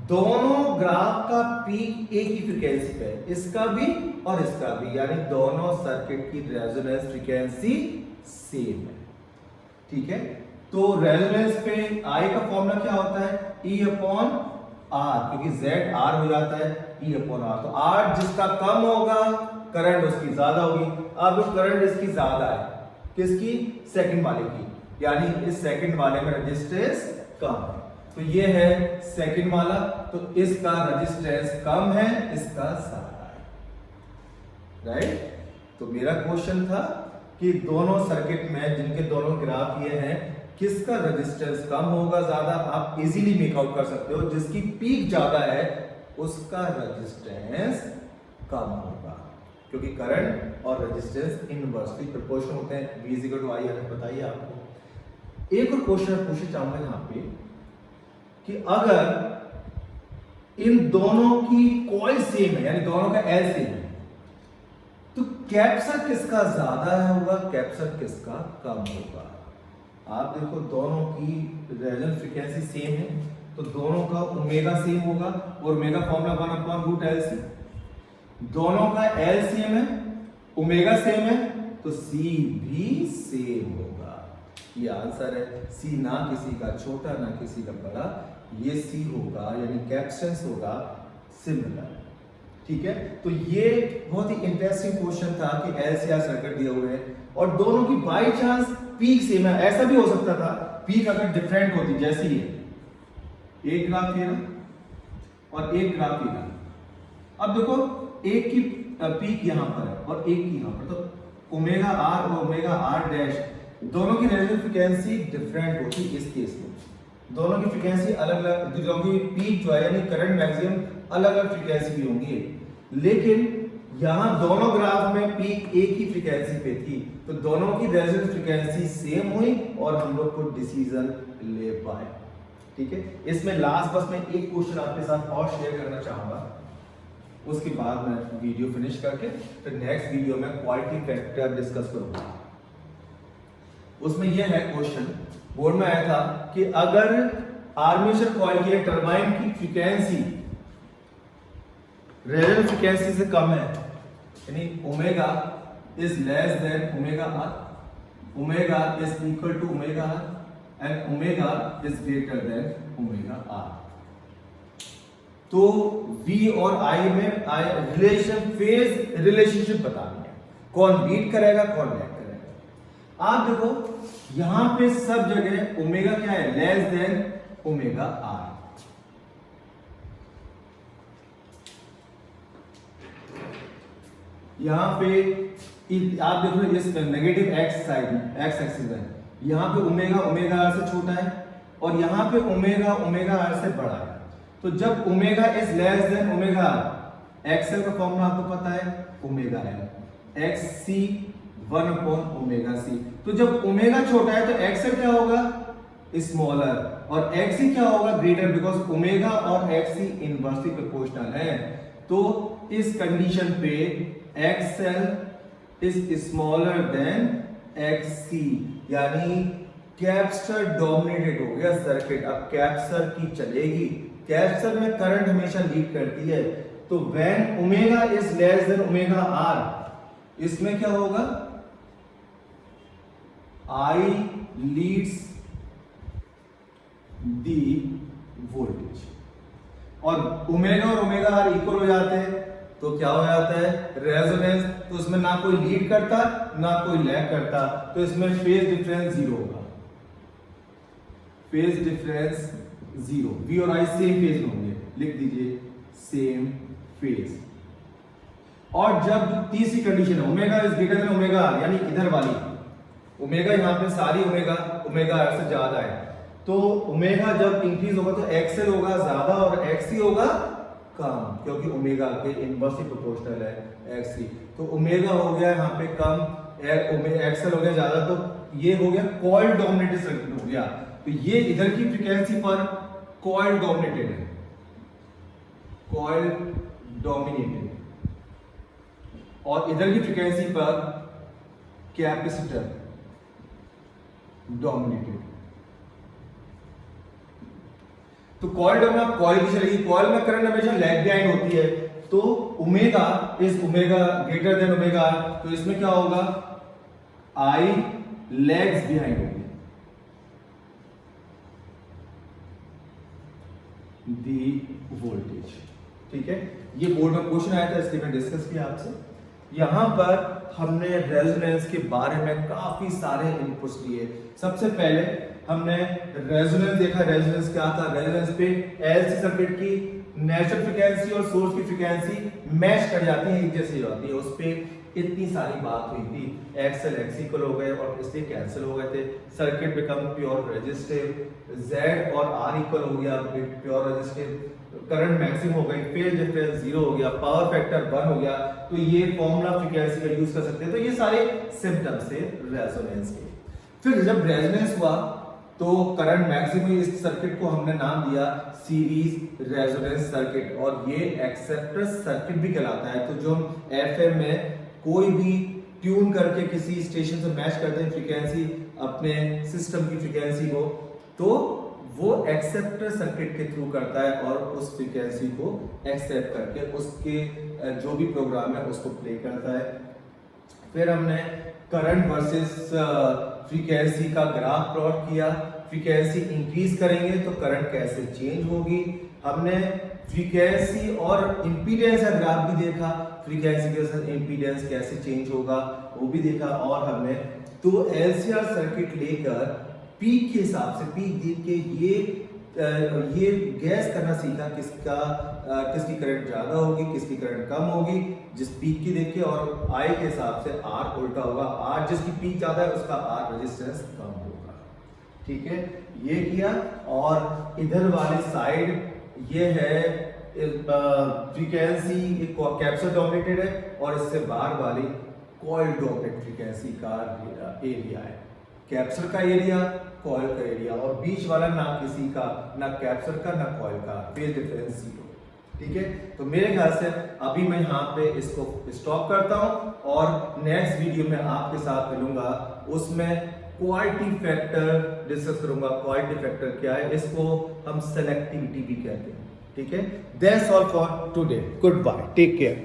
दोनों ग्राफ का पीक एक ही फ्रीक्वेंसी पे है, इसका भी और इसका भी, यानी दोनों सर्किट की रेजोनेंस फ्रीक्वेंसी सेम है। ठीक है, तो रेजोनेंस पे आई का फॉर्मूला क्या होता है? E अपॉन R, क्योंकि Z R हो जाता है, E अपॉन R। तो R जिसका कम होगा करंट उसकी ज्यादा होगी। अब करंट इसकी ज्यादा है, किसकी? सेकंड वाले की, यानी इस सेकंड वाले में रेजिस्टेंस कम है। तो ये है सेकंड वाला, तो इसका रेजिस्टेंस कम है, इसका ज्यादा है। राइट? तो मेरा क्वेश्चन था कि दोनों सर्किट में जिनके दोनों ग्राफ ये हैं, किसका रेजिस्टेंस कम होगा ज्यादा? आप इजीली मेक आउट कर सकते हो, जिसकी पीक ज्यादा है उसका रेजिस्टेंस कम होगा, क्योंकि करंट और रेजिस्टेंस इनवर्सली प्रोपोर्शनल होते हैं। V = I है, बताइए आपको। एक और क्वेश्चन पूछना चाहूंगा यहां पे कि अगर इन दोनों की कॉइल सेम है, यानी दोनों का L सेम है, तो कैप्चर किसका ज्यादा होगा, कैप्चर किसका कम होगा? आप देखो दोनों की रेजोनेंस फ्रीक्वेंसी सेम है, तो दोनों का ओमेगा सेम होगा, और ओमेगा फॉर्मूला 1/√LC। दोनों का L सेम है, ओमेगा सेम है, तो C भी सेम होगा। ये आंसर है। C ना किसी का छोटा ना किसी का बड़ा, ये C होगा, यानी कैपेसिटेंस होगा सिमिलर। ठीक है, तो ये बहुत ही इंटरेस्टिंग क्वेश्चन था कि LCR सर्किट दिए हुए हैं और दोनों की बाय चांस पीक सेम है। ऐसा भी हो सकता था पीक अगर डिफरेंट होती, जैसे ये एक ग्राफ ये और एक ग्राफ ये। अब देखो एक की पीक यहां पर है और एक की यहां पर, तो ओमेगा R और ओमेगा R' दोनों की रेजोनेंस फ्रीक्वेंसी डिफरेंट होती है। इस केस में दोनों की फ्रीक्वेंसी अलग अलग, दोनों की पीक जो है यानी करंट मैक्सिमम अलग अलग फ्रीक्वेंसी की होंगी, लेकिन यहां दोनों ग्राफ में पीक एक ही फ्रीक्वेंसी पे थी, तो दोनों की रेजोनेंस फ्रीक्वेंसी सेम हुई और हम लोग को डिसीजन ले पाए। ठीक है, इसमें लास्ट बस में एक क्वेश्चन आपके साथ और शेयर करना चाहूंगा, उसके बाद मैं वीडियो फिनिश करके फिर नेक्स्ट वीडियो में क्वालिटी फैक्टर डिस्कस करूंगा। उसमें यह है क्वेश्चन, बोर्ड में आया था कि अगर आर्मेचर कॉइल की टरबाइन की फ्रीक्वेंसी रेजोनेंस फ्रीक्वेंसी से कम है, यानी omega is less than omega R, omega is equal to omega R and omega is greater than omega R, तो V और I में फेज रिलेशनशिप बतानी है, कौन लीड करेगा कौन लैग करेगा। आप देखो यहां पे सब जगह ओमेगा क्या है, लेस देन ओमेगा आर। यहां पे आप देखो इस नेगेटिव एक्स साइड में, एक्स एक्सिस में, यहां पे ओमेगा ओमेगा आर से छोटा है और यहां पे ओमेगा ओमेगा आर से बड़ा है। तो जब omega is less than omega R, XL का फॉर्मूला आपको पता है omega L, X C 1 omega C. तो जब ओमेगा छोटा है तो एक्सएल क्या होगा, स्मॉलर, और एक्सी क्या होगा, ग्रेटर, बिकॉज ओमेगा और एक्सी इनवर्सली प्रोपोर्शनल है। तो इस कंडीशन पे XL is smaller than XC, यानी कैपेसिटर डोमिनेटेड हो गया सर्किट। अब कैपेसिटर की चलेगी, कैपेसिटर में करंट हमेशा लीड करती है, तो when omega is less than omega R, इसमें क्या होगा, आई लीड्स दी वोल्टेज, और ओमेगा और ओमेगा आर इक्वल हो जाते हैं तो क्या हो जाता है, रेजोनेंस। तो उसमें ना कोई लीड करता ना कोई लैग करता, तो इसमें फेज डिफरेंस 0 होगा, फेज डिफरेंस 0। V और I सेम फेज में होंगे, लिख दीजिए सेम फेज। और जब तीसरी कंडीशन है omega is greater than omega R, यानी इधर वाली ओमेगा, यहां पे सारी ओमेगा ओमेगा आर से ज्यादा है, तो ओमेगा जब इंक्रीज होगा तो एक्सएल होगा ज्यादा और एक्सी होगा कम, क्योंकि ओमेगा के इनवर्सली प्रोपोर्शनल है एक्सी। तो ओमेगा हो गया यहाँ पे कम, एक्सएल हो गया ज्यादा, तो ये हो गया कॉइल डोमिनेटेड सर्किट हो गया। तो ये इधर की फ्रीक्वेंसी पर कॉइल डोमिनेटेड है, कॉइल डोमिनेटेड, और इधर की फ्रीक्वेंसी पर कैपेसिटर डोमिनेटेड। तो कॉइल में आप कॉइल की चलेगी, कॉइल में करंट हमेशा लैग बिहाइंड होती है, तो omega is omega greater than omega R, तो इसमें क्या होगा, आई लैग्स बिहाइंड होगी दी वोल्टेज। ठीक है, ये बोर्ड में क्वेश्चन आया था, इसलिए मैं डिस्कस किया आपसे। यहां पर हमने रेजोनेंस के बारे में काफी सारे इनपुट्स लिए। सबसे पहले हमने रेजोनेंस देखा, रेजोनेंस क्या था, रेजोनेंस पे एलसी सर्किट की नेचुरल फ्रीक्वेंसी और सोर्स की फ्रीक्वेंसी मैच कर जाती है, एक जैसी होती है, उस पे इतनी सारी बात हुई थी, एक्सएल एक्स इक्वल हो गए और इसलिए कैंसिल हो गए थे, circuit become pure resistive, Z और आर इक्वल हो गया प्योर रेजिस्टिव, करंट मैक्सिमम हो गई, फेज डिफरेंस 0 हो गया, पावर फैक्टर 1 हो गया। तो ये फॉर्मूला फ्रीक्वेंसी का यूज कर सकते हैं। तो ये सारे सिम्टम्स थे रेजोनेंस के। फिर जब रेजोनेंस हुआ तो करंट मैक्सिमम, इस सर्किट को हमने नाम दिया सीरीज रेजोनेंस सर्किट, और ये एक्सेप्टर सर्किट भी कहलाता है। तो जो हम एफएम में कोई भी ट्यून करके किसी स्टेशन से मैच करते हैं फ्रीक्वेंसी, अपने सिस्टम की फ्रीक्वेंसी को, तो वो एक्सेप्टर सर्किट के थ्रू करता है और उस फ्रीक्वेंसी को एक्सेप्ट करके उसके जो भी प्रोग्राम है उसको प्ले करता है। फिर हमने करंट वर्सेस फ्रीक्वेंसी का ग्राफ प्लॉट किया, फ्रीक्वेंसी इंक्रीज करेंगे तो करंट कैसे चेंज होगी। हमने फ्रीक्वेंसी और इंपीडेंस का ग्राफ भी देखा, फ्रीक्वेंसी के साथ इंपीडेंस कैसे चेंज होगा वो भी देखा। और हमने तो एलसीआर सर्किट लेकर पीक के हिसाब से, पीक देख के ये गैस करना सीखा किसकी करंट ज्यादा होगी, किसकी करंट कम होगी, जिस पीक की देख के, और आई के हिसाब से आर उल्टा होगा, आर जिसकी पीक ज्यादा है उसका आर रेजिस्टेंस कम होगा। ठीक है, ये किया। और इधर वाले साइड ये है फ्रीक्वेंसी कैप्चर डोमिनेटेड है और इससे बाहर वाली कॉइल डोमिनेटेड फ्रीक्वेंसी का एरिया है। कैप्चर का एरिया, कॉइल का एरिया, और बीच वाला ना किसी का, ना कैप्चर का ना कॉइल का, फेज डिफरेंस 0। ठीक है, तो मेरे ख्याल से अभी मैं यहाँ पे इसको स्टॉप करता हूँ और नेक्स्ट वीडियो में आपके साथ मिलूंगा, उसमें क्वालिटी फैक्टर डिस्कस करूंगा। क्वालिटी फैक्टर क्या है, इसको हम सेलेक्टिविटी भी कहते हैं। ठीक है, that's all for today, goodbye, take care.